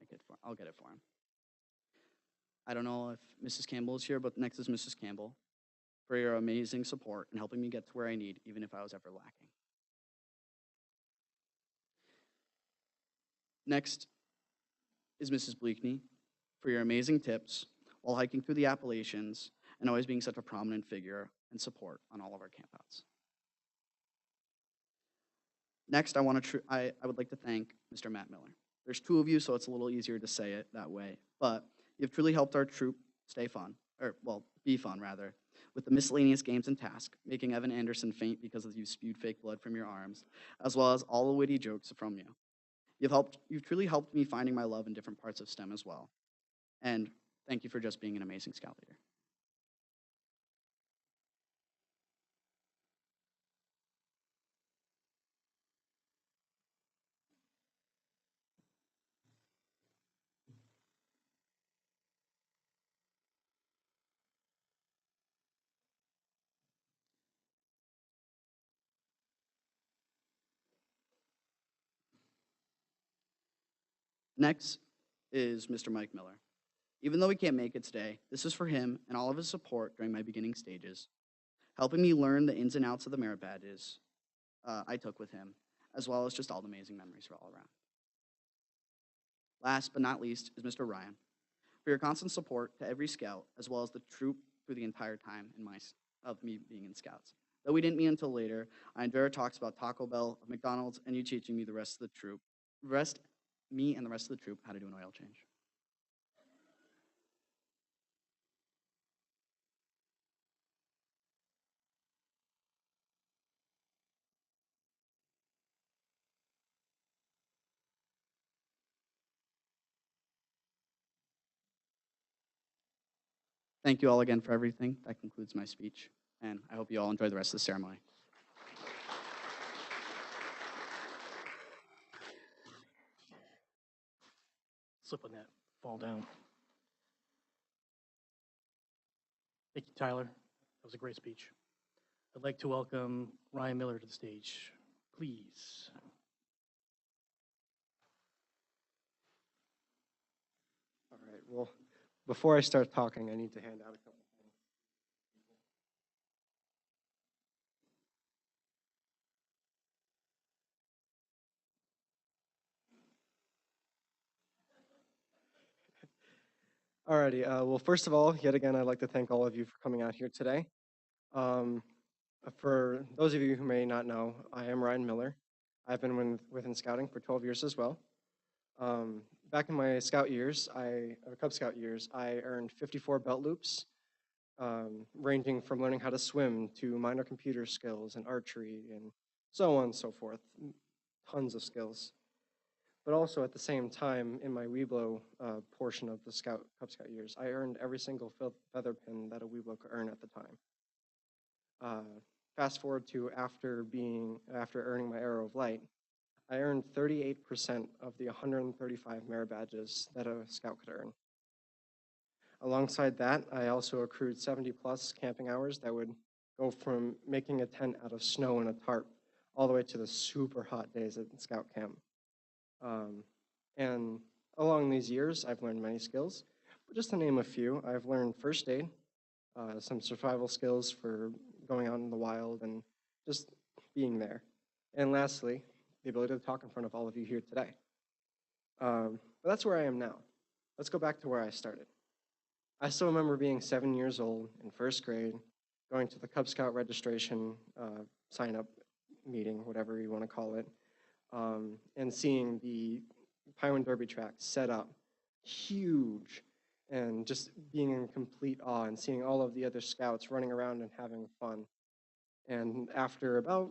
get it for him. I don't know if Mrs. Campbell is here, but next is Mrs. Campbell, for your amazing support and helping me get to where I need, even if I was ever lacking. Next is Mrs. Bleakney, for your amazing tips while hiking through the Appalachians and always being such a prominent figure and support on all of our campouts. Next, I would like to thank Mr. Matt Miller. There's two of you, so it's a little easier to say it that way, but you've truly helped our troop stay fun, or well, be fun rather, with the miscellaneous games and tasks, making Evan Anderson faint because you spewed fake blood from your arms, as well as all the witty jokes from you. You've truly helped me finding my love in different parts of STEM as well. And thank you for just being an amazing Scout leader. Next is Mr. Mike Miller. Even though he can't make it today, this is for him and all of his support during my beginning stages, helping me learn the ins and outs of the merit badges I took with him, as well as just all the amazing memories for all around. Last but not least is Mr. Ryan, for your constant support to every scout, as well as the troop through the entire time of me being in Scouts. Though we didn't meet until later, I enjoy our talks about Taco Bell, McDonald's, and you teaching me me and the rest of the troop how to do an oil change. Thank you all again for everything. That concludes my speech, and I hope you all enjoy the rest of the ceremony. Slip on that, fall down. Thank you, Tyler. That was a great speech. I'd like to welcome Ryan Miller to the stage, please. All right, well, before I start talking, I need to hand out a couple things. All righty, well, first of all, yet again, I'd like to thank all of you for coming out here today. For those of you who may not know, I am Ryan Miller. I've been within Scouting for 12 years as well. Back in my Scout years, Cub Scout years, I earned 54 belt loops, ranging from learning how to swim to minor computer skills and archery and so on and so forth. Tons of skills. But also at the same time, in my Weeblo portion of the Cub Scout years, I earned every single feather pin that a Weeblo could earn at the time. Fast forward to after earning my Arrow of Light, I earned 38% of the 135 merit badges that a Scout could earn. Alongside that, I also accrued 70 plus camping hours that would go from making a tent out of snow and a tarp all the way to the super hot days at scout camp. And along these years, I've learned many skills. But just to name a few, I've learned first aid, some survival skills for going out in the wild and just being there. And lastly, the ability to talk in front of all of you here today. But that's where I am now. Let's go back to where I started. I still remember being 7 years old in first grade, going to the Cub Scout registration sign-up meeting, whatever you want to call it, and seeing the Pinewood Derby track set up, huge, and just being in complete awe and seeing all of the other scouts running around and having fun. And after about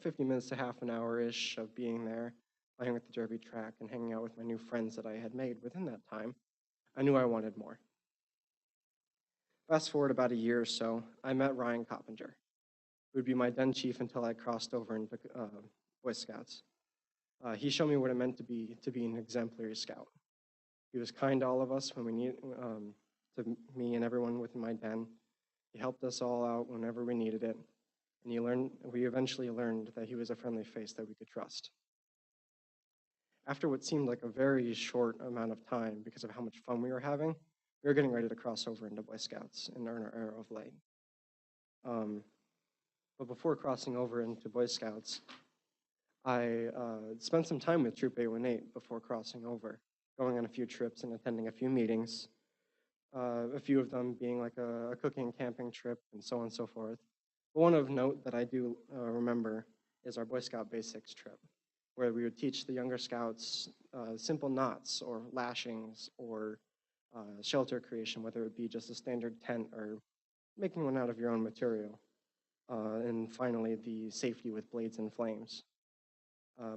50 minutes to half an hour-ish of being there, playing with the derby track and hanging out with my new friends that I had made within that time, I knew I wanted more. Fast forward about a year or so, I met Ryan Coppinger, who would be my den chief until I crossed over into Boy Scouts. He showed me what it meant to be an exemplary scout. He was kind to all of us when we needed, to me and everyone within my den. He helped us all out whenever we needed it, and we eventually learned that he was a friendly face that we could trust. After what seemed like a very short amount of time, because of how much fun we were having, we were getting ready to cross over into Boy Scouts and earn our Arrow of Light. But before crossing over into Boy Scouts, I spent some time with Troop 818 before crossing over, going on a few trips and attending a few meetings, a few of them being like a cooking and camping trip and so on and so forth. But one of note that I do remember is our Boy Scout Basics trip, where we would teach the younger scouts simple knots or lashings or shelter creation, whether it be just a standard tent or making one out of your own material. And finally, the safety with blades and flames.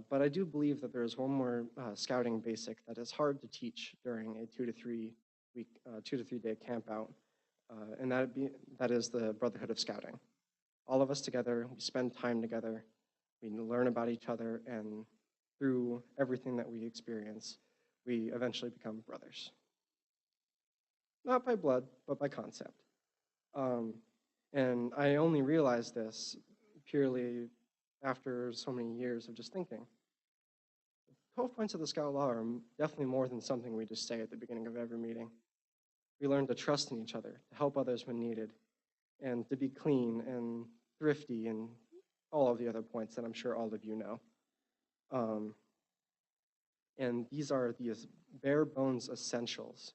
But I do believe that there is one more scouting basic that is hard to teach during a 2 to 3 day camp out, and that is the Brotherhood of Scouting. All of us together, we spend time together, we learn about each other, and through everything that we experience, we eventually become brothers. Not by blood, but by concept. And I only realized this purely after so many years of just thinking. 12 points of the Scout Law are definitely more than something we just say at the beginning of every meeting. We learn to trust in each other, to help others when needed, and to be clean and thrifty and all of the other points that I'm sure all of you know. And these are the bare bones essentials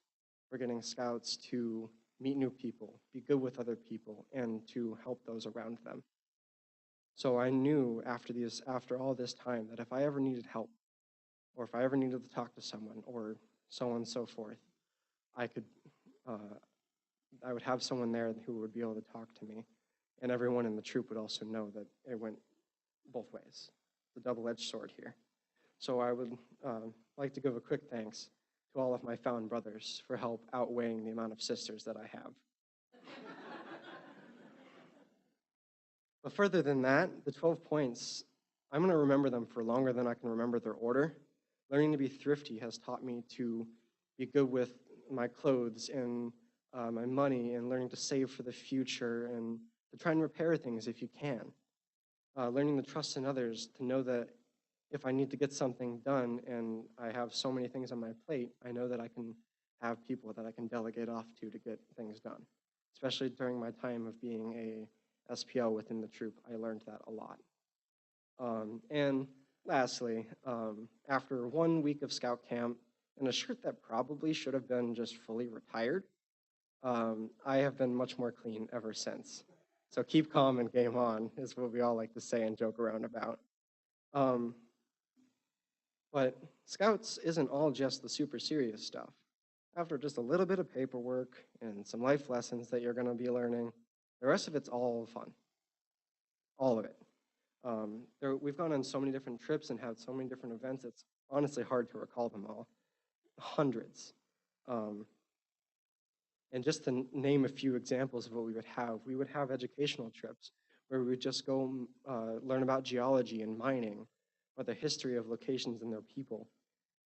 for getting scouts to meet new people, be good with other people, and to help those around them. So I knew after all this time that if I ever needed help, or if I ever needed to talk to someone, or so on and so forth, I would have someone there who would be able to talk to me, and everyone in the troop would also know that it went both ways. The double-edged sword here. So I would like to give a quick thanks to all of my found brothers for help outweighing the amount of sisters that I have. But further than that, the 12 points, I'm going to remember them for longer than I can remember their order. Learning to be thrifty has taught me to be good with my clothes and my money, and learning to save for the future and to try and repair things if you can. Learning to trust in others, to know that if I need to get something done and I have so many things on my plate, I know that I can have people that I can delegate off to get things done. Especially during my time of being a SPL within the troop, I learned that a lot. And lastly, after 1 week of scout camp and a shirt that probably should have been just fully retired, I have been much more clean ever since. So keep calm and game on is what we all like to say and joke around about. But Scouts isn't all just the super serious stuff. After just a little bit of paperwork and some life lessons that you're going to be learning, the rest of it's all fun. All of it. We've gone on so many different trips and had so many different events, it's honestly hard to recall them all. Hundreds. And just to name a few examples of what we would have educational trips where we would just go learn about geology and mining, or the history of locations and their people,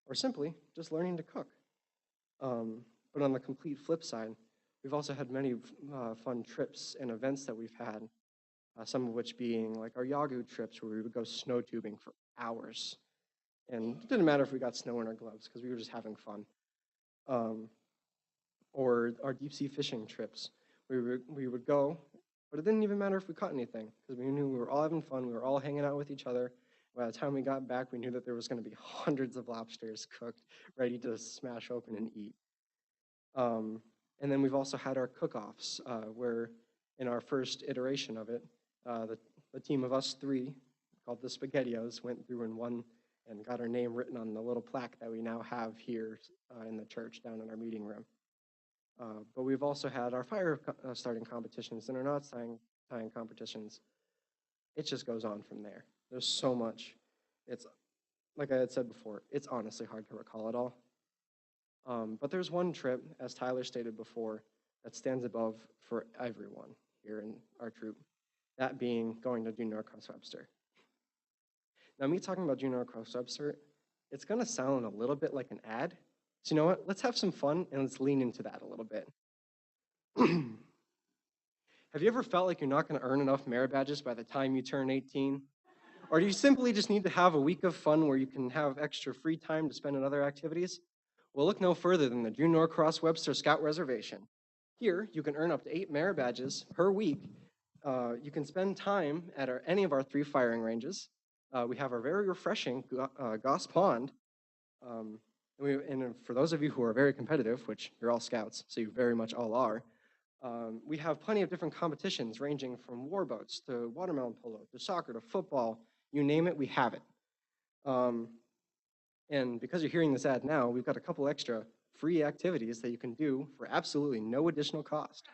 or simply just learning to cook. But on the complete flip side, we've also had many fun trips and events that we've had some of which being like our Yagu trips where we would go snow tubing for hours. And it didn't matter if we got snow in our gloves because we were just having fun. Or our deep sea fishing trips. We would go, but it didn't even matter if we caught anything because we knew we were all having fun. We were all hanging out with each other. By the time we got back, we knew that there was going to be hundreds of lobsters cooked, ready to smash open and eat. And then we've also had our cook-offs, where in our first iteration of it, the team of us three, called the SpaghettiOs, went through and won and got our name written on the little plaque that we now have here in the church down in our meeting room. But we've also had our fire starting competitions and our knot tying competitions. It just goes on from there. There's so much. It's, like I had said before, it's honestly hard to recall it all. But there's one trip, as Tyler stated before, that stands above for everyone here in our troop, that being going to do Norcross Webster. Now, me talking about Junior Norcross Webster, it's going to sound a little bit like an ad. So you know what? Let's have some fun and let's lean into that a little bit. Have you ever felt like you're not going to earn enough merit badges by the time you turn 18? Or do you simply just need to have a week of fun where you can have extra free time to spend on other activities? Well, look no further than the Junior Norcross Webster Scout Reservation. Here, you can earn up to 8 merit badges per week. You can spend time at any of our 3 firing ranges. We have our very refreshing Goss Pond. And for those of you who are very competitive, which you're all scouts, so you very much all are, we have plenty of different competitions ranging from warboats to watermelon polo to soccer to football. You name it, we have it. And because you're hearing this ad now, we've got a couple extra free activities that you can do for absolutely no additional cost.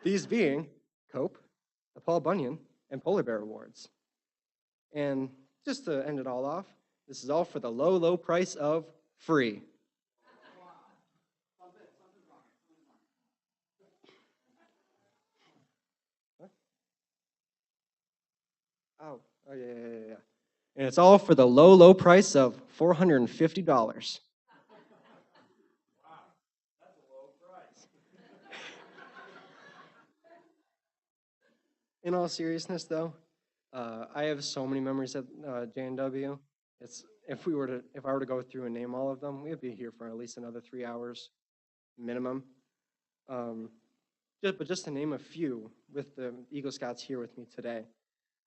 These being Cope, the Paul Bunyan, and Polar Bear Awards. And just to end it all off, this is all for the low, low price of free. Oh, yeah. And it's all for the low, low price of $450. In all seriousness, though, I have so many memories at J&W. If I were to go through and name all of them, we'd be here for at least another 3 hours minimum. But just to name a few, with the Eagle Scouts here with me today,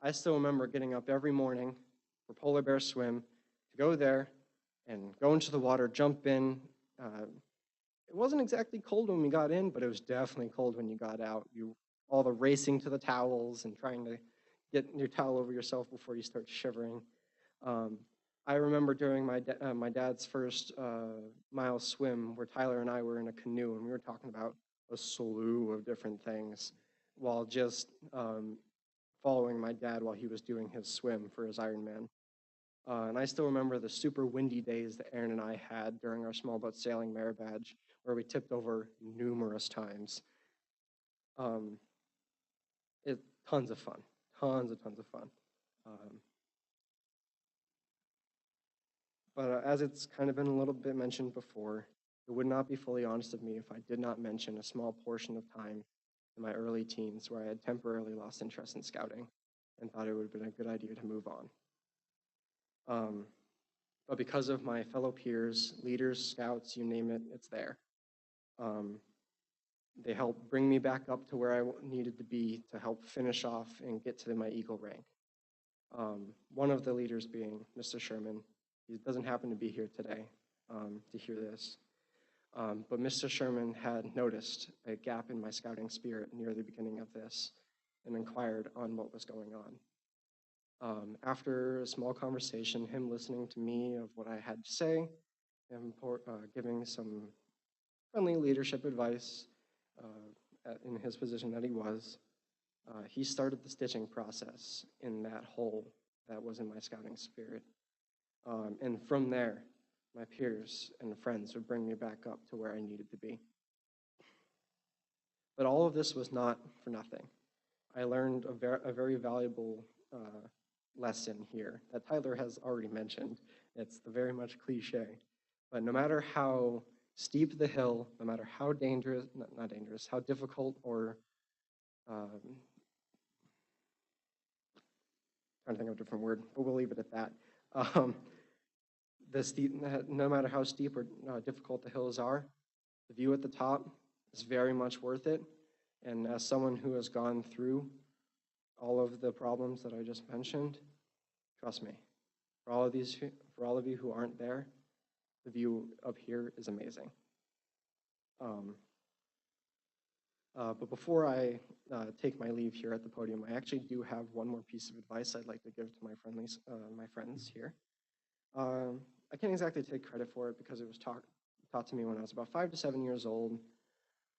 I still remember getting up every morning for Polar Bear Swim to go there and go into the water, jump in. It wasn't exactly cold when we got in, but it was definitely cold when you got out. All the racing to the towels and trying to get your towel over yourself before you start shivering. I remember during my dad's first mile swim where Tyler and I were in a canoe and we were talking about a slew of different things while just following my dad while he was doing his swim for his Ironman. And I still remember the super windy days that Aaron and I had during our small boat sailing merit badge where we tipped over numerous times. Tons of fun, tons of fun. But as it's kind of been a little bit mentioned before, it would not be fully honest of me if I did not mention a small portion of time in my early teens where I had temporarily lost interest in scouting and thought it would have been a good idea to move on. But because of my fellow peers, leaders, scouts, you name it, it's there. They helped bring me back up to where I needed to be to help finish off and get to my Eagle rank. One of the leaders being Mr. Sherman. He doesn't happen to be here today to hear this. But Mr. Sherman had noticed a gap in my scouting spirit near the beginning of this and inquired on what was going on. After a small conversation, him listening to me of what I had to say, and giving some friendly leadership advice in his position that he was, he started the stitching process in that hole that was in my scouting spirit. And from there, my peers and friends would bring me back up to where I needed to be. But all of this was not for nothing. I learned a very valuable lesson here that Tyler has already mentioned. It's the very much cliche. But no matter how steep the hill, no matter how dangerous, not dangerous, how difficult or trying to think of a different word, but we'll leave it at that. Um, no matter how steep or difficult the hills are, the view at the top is very much worth it. And as someone who has gone through all of the problems that I just mentioned, trust me, for all of you who aren't there, the view up here is amazing. But before I take my leave here at the podium, I actually do have one more piece of advice I'd like to give to my friends here. I can't exactly take credit for it because it was taught to me when I was about 5 to 7 years old.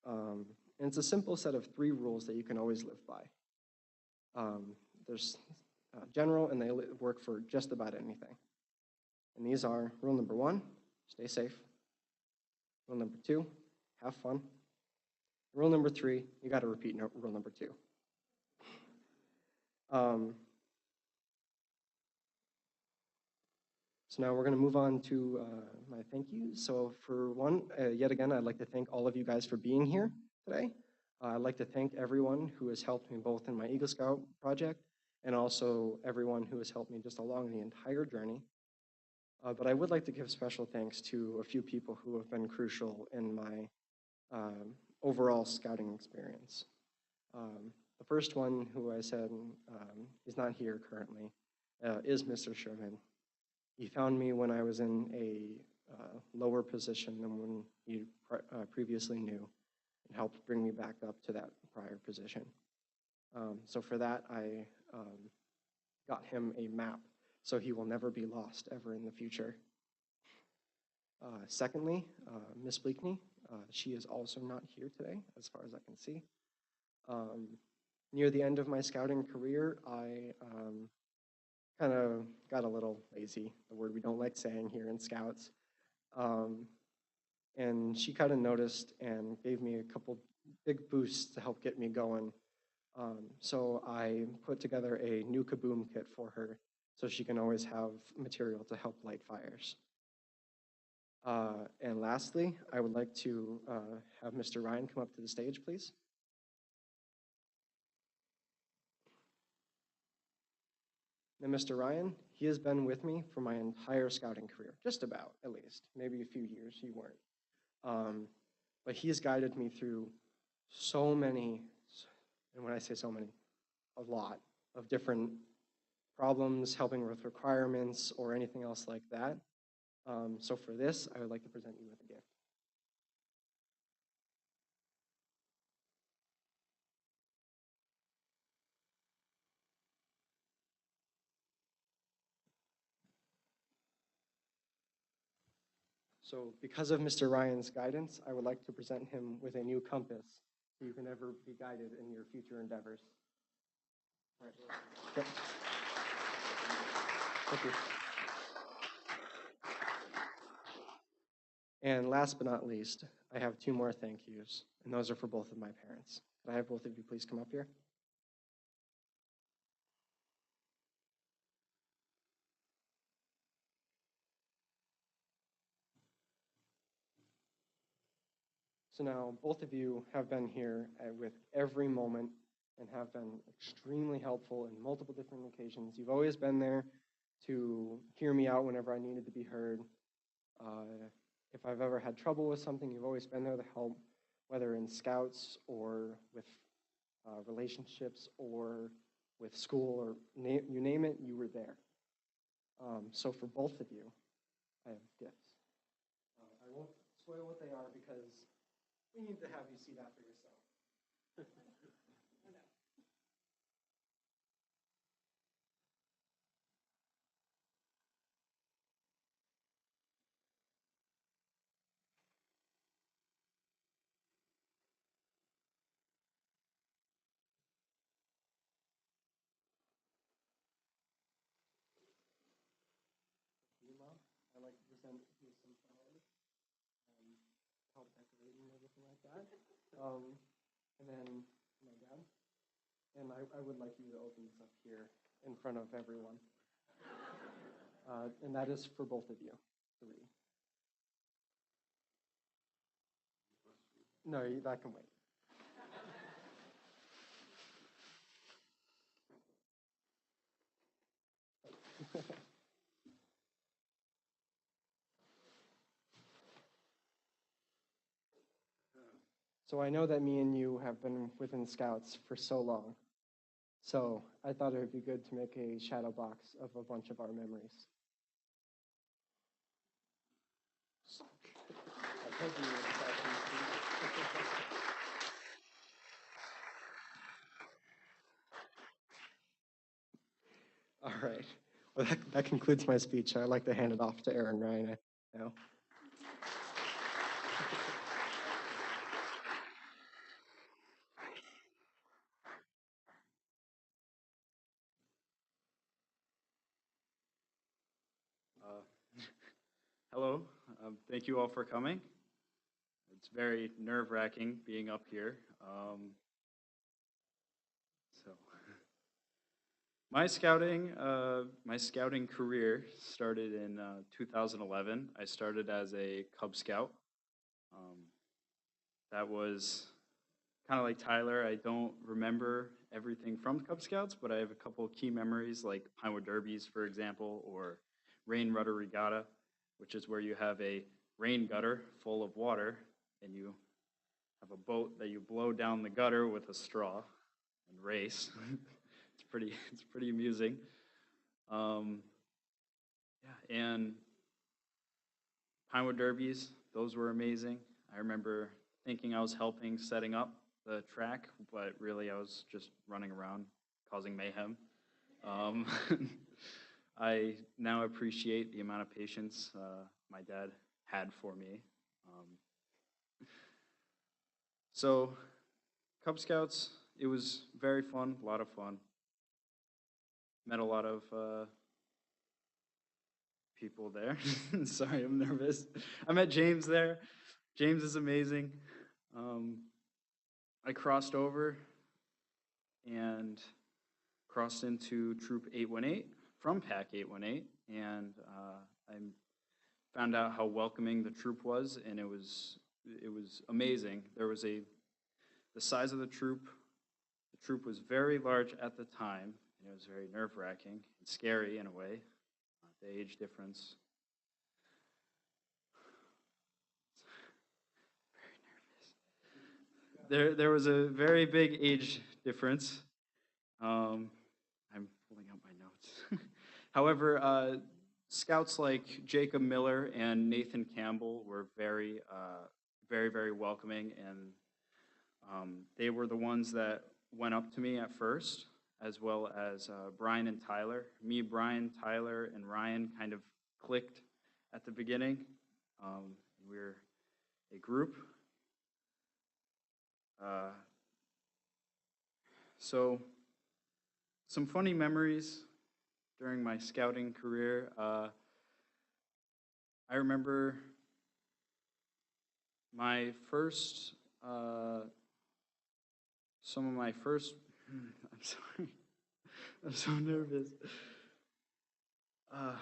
And it's a simple set of 3 rules that you can always live by. There's general, and they work for just about anything. And these are rule number 1, stay safe. Rule number 2, have fun. Rule number 3, you got to repeat rule number 2. So now we're going to move on to my thank yous. So for one, yet again, I'd like to thank all of you guys for being here today. I'd like to thank everyone who has helped me both in my Eagle Scout project and also everyone who has helped me just along the entire journey. But I would like to give special thanks to a few people who have been crucial in my overall scouting experience. The first one, who I said is not here currently, is Mr. Sherman. He found me when I was in a lower position than when he previously knew, and helped bring me back up to that prior position. So for that, I got him a map, so he will never be lost ever in the future. Secondly, Miss Bleakney, she is also not here today, as far as I can see. Near the end of my scouting career, I kind of got a little lazy, the word we don't like saying here in Scouts. And she kind of noticed and gave me a couple big boosts to help get me going. So I put together a new kaboom kit for her so she can always have material to help light fires. And lastly, I would like to have Mr. Ryan come up to the stage, please. Now, Mr. Ryan, he has been with me for my entire scouting career, just about, at least. Maybe a few years you weren't. But he has guided me through so many, and when I say so many, a lot of different problems, helping with requirements, or anything else like that. So for this, I would like to present you with a gift. So because of Mr. Ryan's guidance, I would like to present him with a new compass so you can ever be guided in your future endeavors. All right. Yep. Thank you. And last but not least, I have 2 more thank yous, and those are for both of my parents. Could I have both of you please come up here? So now both of you have been here with every moment and have been extremely helpful in multiple different occasions. You've always been there to hear me out whenever I needed to be heard. If I've ever had trouble with something, you've always been there to help, whether in Scouts or with relationships or with school or you name it, you were there. So for both of you, I have gifts. I won't spoil what they are because we need to have you see that for yourself. I like to present you some flowers, help decorating and everything like that. And then my dad. And I would like you to open this up here in front of everyone. And that is for both of you to read. No, that can wait. So I know that me and you have been within Scouts for so long. So I thought it would be good to make a shadow box of a bunch of our memories. All right. Well, that concludes my speech. I'd like to hand it off to Aaron Ryan now. Hello, thank you all for coming. It's very nerve-wracking being up here. So, my scouting career started in 2011. I started as a Cub Scout. That was kind of like Tyler. I don't remember everything from Cub Scouts, but I have a couple of key memories, like Pinewood Derbies, for example, or Rain Rudder Regatta, which is where you have a rain gutter full of water, and you have a boat that you blow down the gutter with a straw and race. It's pretty amusing. Yeah, and Pinewood Derbies, those were amazing. I remember thinking I was helping setting up the track, but really I was just running around causing mayhem. I now appreciate the amount of patience my dad had for me. So, Cub Scouts, it was very fun, a lot of fun. Met a lot of people there. Sorry, I'm nervous. I met James there. James is amazing. I crossed over and crossed into Troop 818 from Pack 818, and I found out how welcoming the troop was, and it was amazing. There was the size of the troop was very large at the time, and it was very nerve-wracking and scary in a way, the age difference. Very nervous. There was a very big age difference. I'm pulling out my notes. However, Scouts like Jacob Miller and Nathan Campbell were very, very welcoming, and they were the ones that went up to me at first, as well as Brian and Tyler. Me, Brian, Tyler, and Ryan kind of clicked at the beginning. We're a group. So, some funny memories during my scouting career. I remember my first, some of my first, I'm sorry, I'm so nervous. Yeah,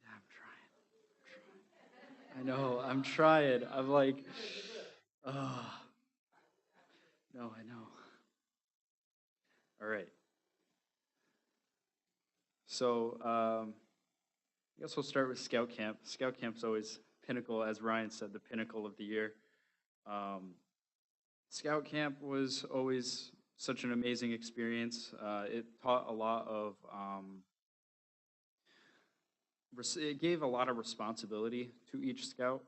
I'm trying. I know, I'm trying. I'm like, oh, no, I know. All right. So, I guess we'll start with Scout Camp. Scout Camp's always pinnacle, as Ryan said, the pinnacle of the year. Scout Camp was always such an amazing experience. It taught a lot of, it gave a lot of responsibility to each scout.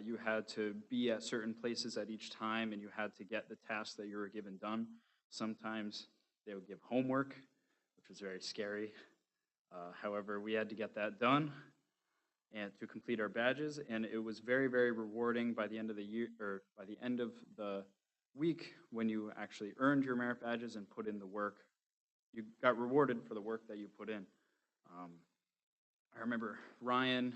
You had to be at certain places at each time, and you had to get the tasks that you were given done. Sometimes they would give homework, which was very scary. However, we had to get that done and to complete our badges, and it was very rewarding by the end of the year, or by the end of the week, when you actually earned your merit badges and put in the work. You got rewarded for the work that you put in. I remember Ryan,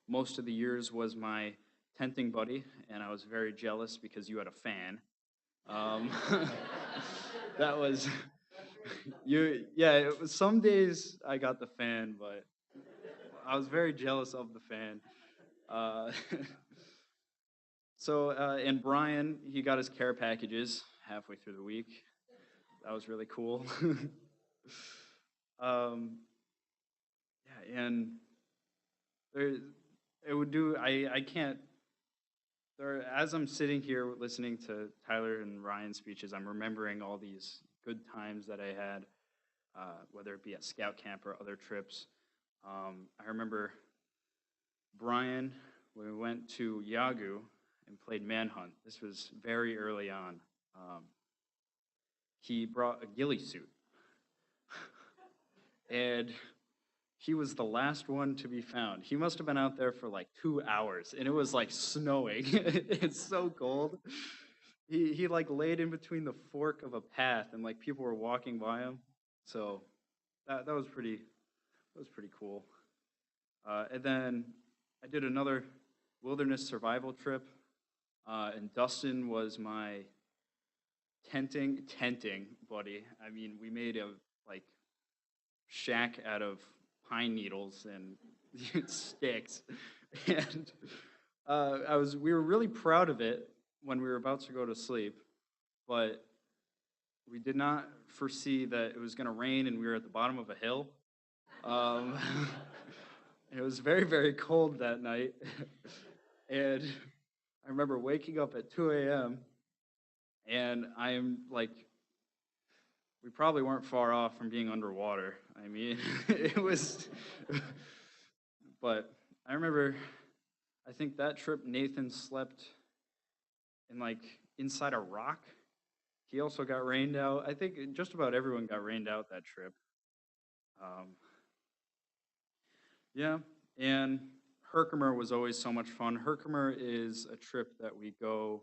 most of the years, was my tenting buddy, and I was very jealous because you had a fan. That was, yeah, it was, some days I got the fan, but I was very jealous of the fan. And Brian, he got his care packages halfway through the week. That was really cool. Yeah, and there, it would do, I can't, there, as I'm sitting here listening to Tyler and Ryan's speeches, I'm remembering all these good times that I had, whether it be at scout camp or other trips. I remember Brian, when we went to Yagu and played Manhunt. This was very early on. He brought a ghillie suit. And he was the last one to be found. He must have been out there for like 2 hours, and it was like snowing. It's so cold. He like laid in between the fork of a path, and like people were walking by him. So that was pretty cool. And then I did another wilderness survival trip, and Dustin was my tenting buddy. I mean, we made a like shack out of pine needles and sticks, and we were really proud of it when we were about to go to sleep, but we did not foresee that it was going to rain and we were at the bottom of a hill. It was very, very cold that night, and I remember waking up at 2 a.m. and I'm like, we probably weren't far off from being underwater. I mean, it was, but I remember, I think that trip Nathan slept in like inside a rock. He also got rained out. I think just about everyone got rained out that trip. Yeah, and Herkimer was always so much fun. Herkimer is a trip that we go,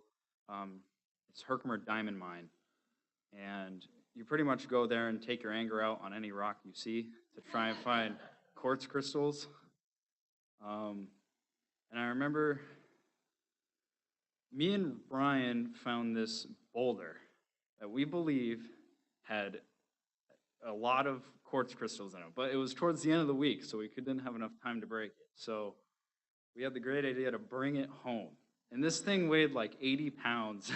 it's Herkimer Diamond Mine. And you pretty much go there and take your anger out on any rock you see to try and find quartz crystals. And I remember me and Brian found this boulder that we believe had a lot of quartz crystals in it, but it was towards the end of the week, so we didn't have enough time to break it. So we had the great idea to bring it home. And this thing weighed like 80 pounds.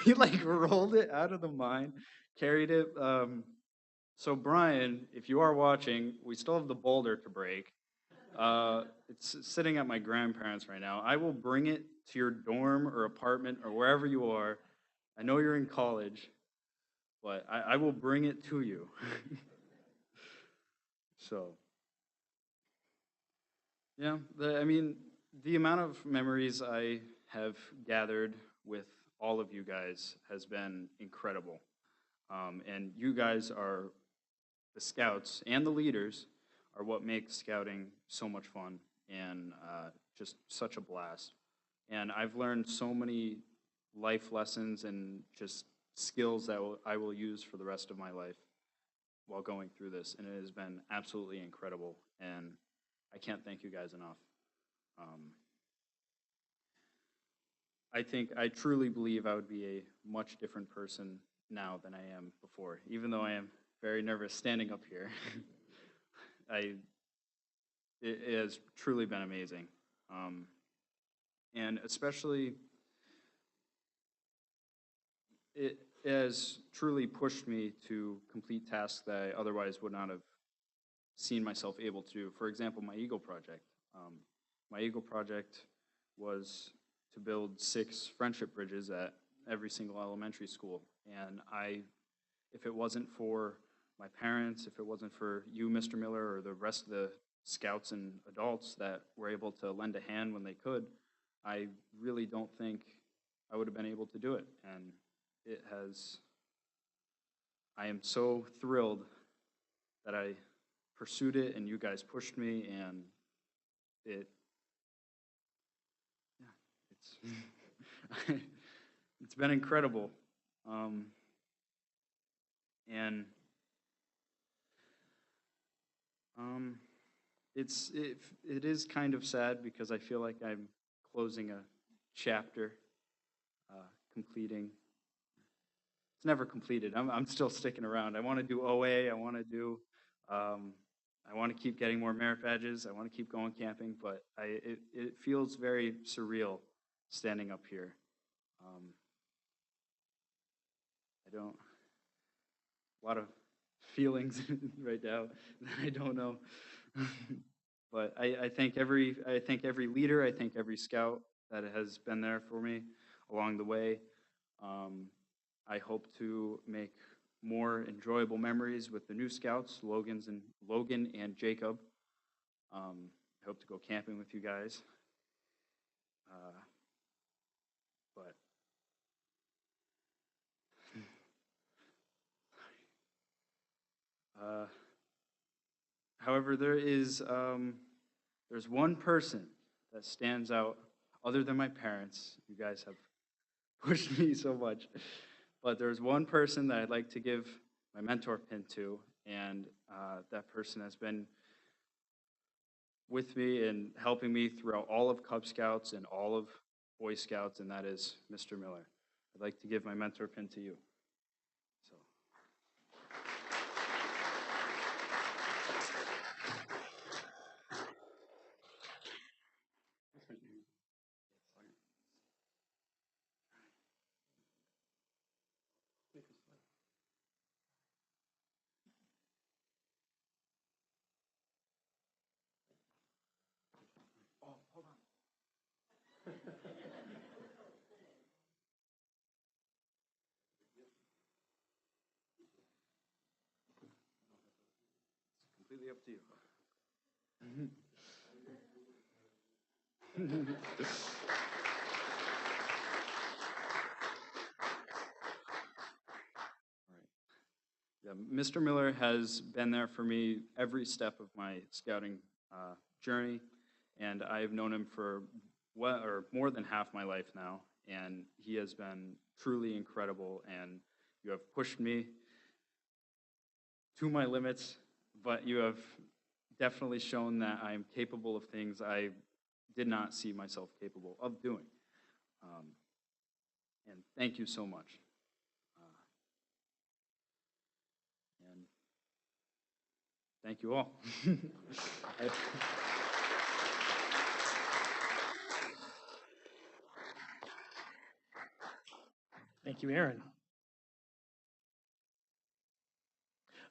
We like rolled it out of the mine, carried it. So Brian, if you are watching, we still have the boulder to break. It's sitting at my grandparents' right now. I will bring it to your dorm or apartment or wherever you are. I know you're in college, but I will bring it to you. So, yeah, I mean, the amount of memories I have gathered with all of you guys has been incredible. And you guys are the scouts and the leaders are what makes scouting so much fun and just such a blast. And I've learned so many life lessons and just skills that I will use for the rest of my life while going through this. And it has been absolutely incredible. And I can't thank you guys enough. I truly believe I would be a much different person now than I am before, even though I am very nervous standing up here. It has truly been amazing. And especially, it has truly pushed me to complete tasks that I otherwise would not have seen myself able to do. For example, my Eagle project. My Eagle project was to build 6 friendship bridges at every single elementary school. And if it wasn't for my parents, if it wasn't for you, Mr. Miller, or the rest of the scouts and adults that were able to lend a hand when they could, I really don't think I would have been able to do it. And I am so thrilled that I pursued it and you guys pushed me, and it's been incredible. And it is kind of sad because I feel like I'm closing a chapter, completing. It's never completed. I'm still sticking around. I want to do OA. I want to keep getting more merit badges. I want to keep going camping, but it feels very surreal standing up here. A lot of feelings right now that I don't know. But I thank every leader, I thank every scout that has been there for me along the way. I hope to make more enjoyable memories with the new scouts, Logan and Jacob. I hope to go camping with you guys. But however, there's one person that stands out other than my parents. You guys have pushed me so much. But there's one person that I'd like to give my mentor pin to, and that person has been with me and helping me throughout all of Cub Scouts and all of Boy Scouts, and that is Mr. Miller. I'd like to give my mentor pin to you. So. Completely up to you. Yeah, Mr. Miller has been there for me every step of my scouting journey, and I've known him for more than half my life now, and he has been truly incredible, and you have pushed me to my limits, but you have definitely shown that I'm capable of things I did not see myself capable of doing. And thank you so much. And thank you all. Thank you, Aaron.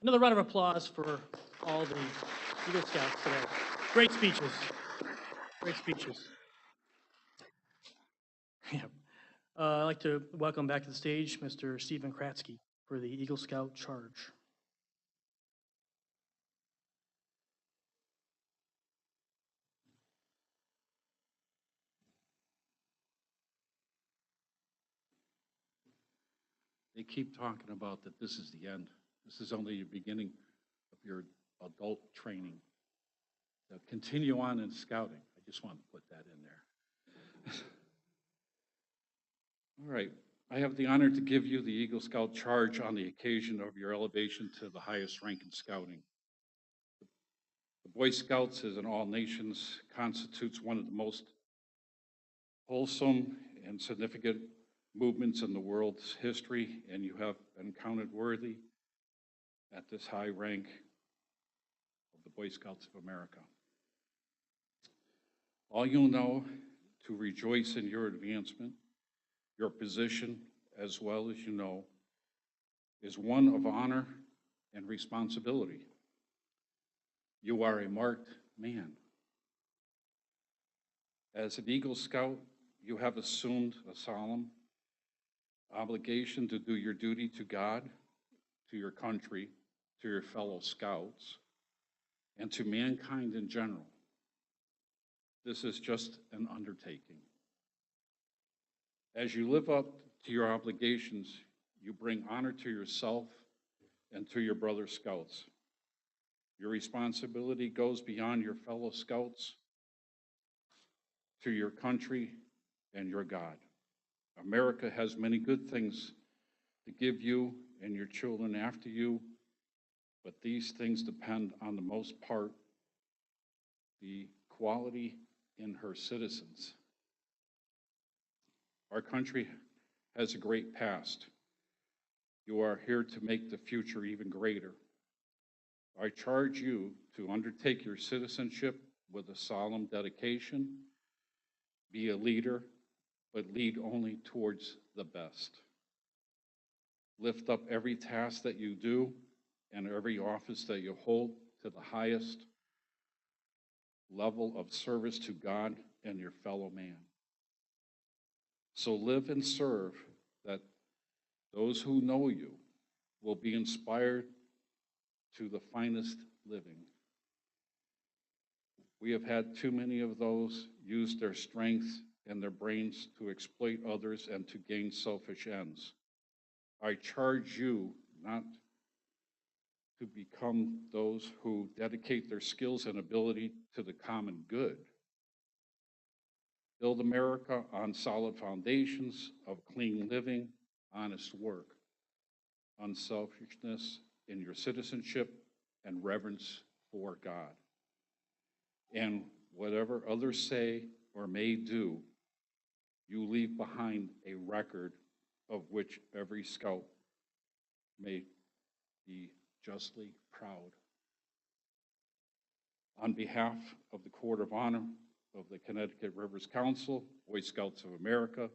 Another round of applause for all the Eagle Scouts today. Great speeches. Great speeches. Yeah. I'd like to welcome back to the stage Mr. Stephen Kratzke for the Eagle Scout Charge. They keep talking about that this is the end. This is only the beginning of your adult training. So continue on in scouting. I just wanted to put that in there. All right. I have the honor to give you the Eagle Scout Charge on the occasion of your elevation to the highest rank in scouting. The Boy Scouts, as in all nations, constitutes one of the most wholesome and significant movements in the world's history, and you have been counted worthy at this high rank of the Boy Scouts of America. All you'll know to rejoice in your advancement, your position, as well as you know, is one of honor and responsibility. You are a marked man. As an Eagle Scout, you have assumed a solemn obligation to do your duty to God, to your country, to your fellow scouts, and to mankind in general. This is just an undertaking. As you live up to your obligations, you bring honor to yourself and to your brother scouts. Your responsibility goes beyond your fellow scouts to your country and your God. America has many good things to give you and your children after you, but these things depend on the most part the quality in her citizens. Our country has a great past. You are here to make the future even greater. I charge you to undertake your citizenship with a solemn dedication, be a leader, but lead only towards the best. Lift up every task that you do and every office that you hold to the highest level of service to God and your fellow man. So live and serve, that those who know you will be inspired to the finest living. We have had too many of those use their strength and their brains to exploit others and to gain selfish ends. I charge you not to become those who dedicate their skills and ability to the common good. Build America on solid foundations of clean living, honest work, unselfishness in your citizenship, and reverence for God. And whatever others say or may do, you leave behind a record of which every scout may be justly proud. On behalf of the Court of Honor of the Connecticut Rivers Council, Boy Scouts of America,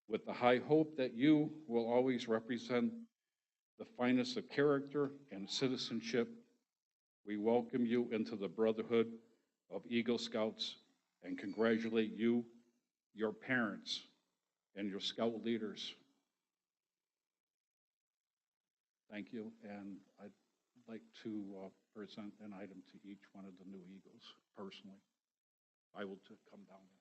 with the high hope that you will always represent the finest of character and citizenship, we welcome you into the Brotherhood of Eagle Scouts and congratulate you, your parents, and your scout leaders. Thank you, and I'd like to present an item to each one of the new Eagles personally. I will come down there.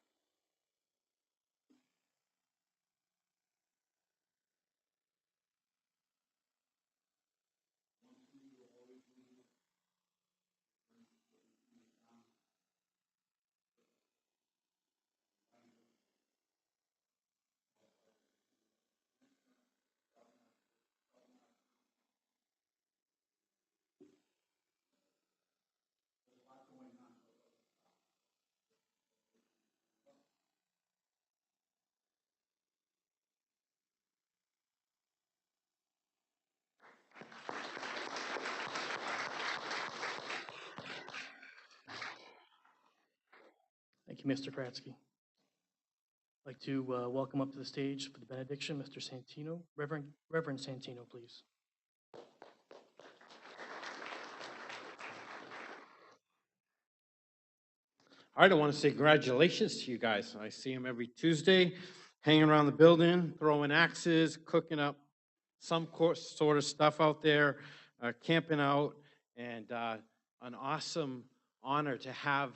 Thank you, Mr. Kratzke. I'd like to welcome up to the stage for the benediction, Mr. Santino. Reverend Santino, please. All right, I want to say congratulations to you guys. I see them every Tuesday, hanging around the building, throwing axes, cooking up some sort of stuff out there, camping out, and an awesome honor to have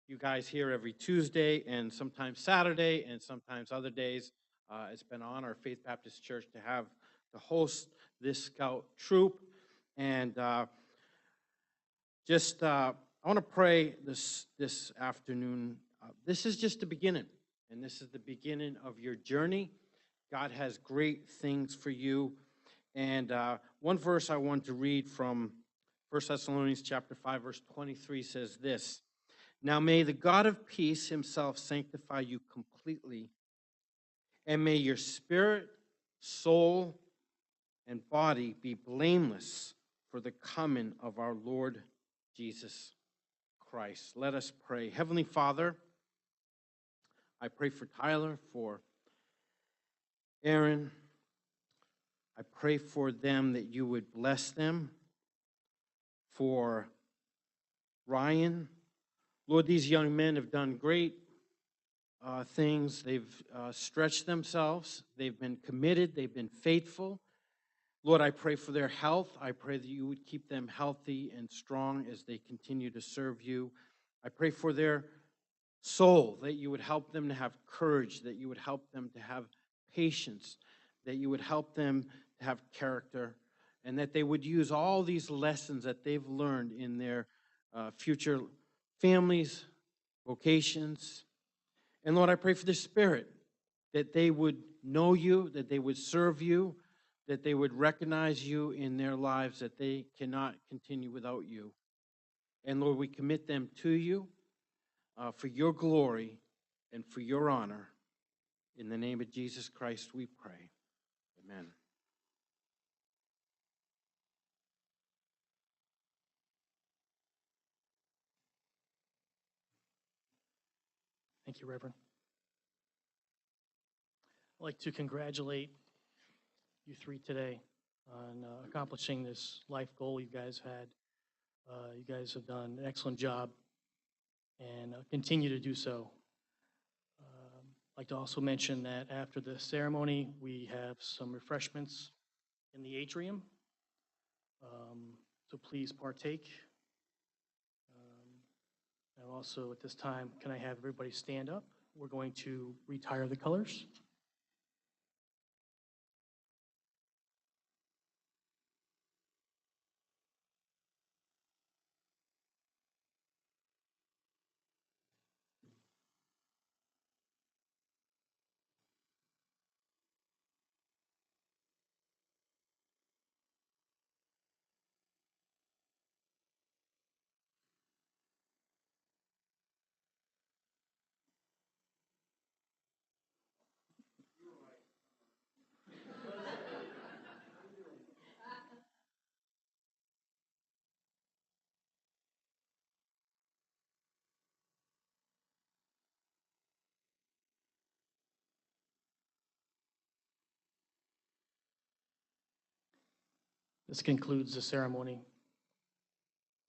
you guys here every Tuesday and sometimes Saturday and sometimes other days. It's been an honor, Faith Baptist Church, to host this scout troop. And I want to pray this afternoon. This is just the beginning, and this is the beginning of your journey. God has great things for you. And one verse I want to read from 1 Thessalonians chapter 5, verse 23 says this: "Now may the God of peace himself sanctify you completely, and may your spirit, soul, and body be blameless for the coming of our Lord Jesus Christ." Let us pray. Heavenly Father, I pray for Tyler, for Aaron. I pray for them that you would bless them. For Ryan, Lord, these young men have done great things. They've stretched themselves. They've been committed. They've been faithful. Lord, I pray for their health. I pray that you would keep them healthy and strong as they continue to serve you. I pray for their soul, that you would help them to have courage, that you would help them to have patience, that you would help them to have character, and that they would use all these lessons that they've learned in their future families, vocations. And Lord, I pray for the Spirit, that they would know you, that they would serve you, that they would recognize you in their lives, that they cannot continue without you. And Lord, we commit them to you for your glory and for your honor. In the name of Jesus Christ, we pray. Amen. Thank you, Reverend. I'd like to congratulate you three today. on accomplishing this life goal you guys had. You guys have done an excellent job and continue to do so. I'd like to also mention that after the ceremony, we have some refreshments in the atrium. So please partake. And also at this time, can I have everybody stand up? We're going to retire the colors. This concludes the ceremony.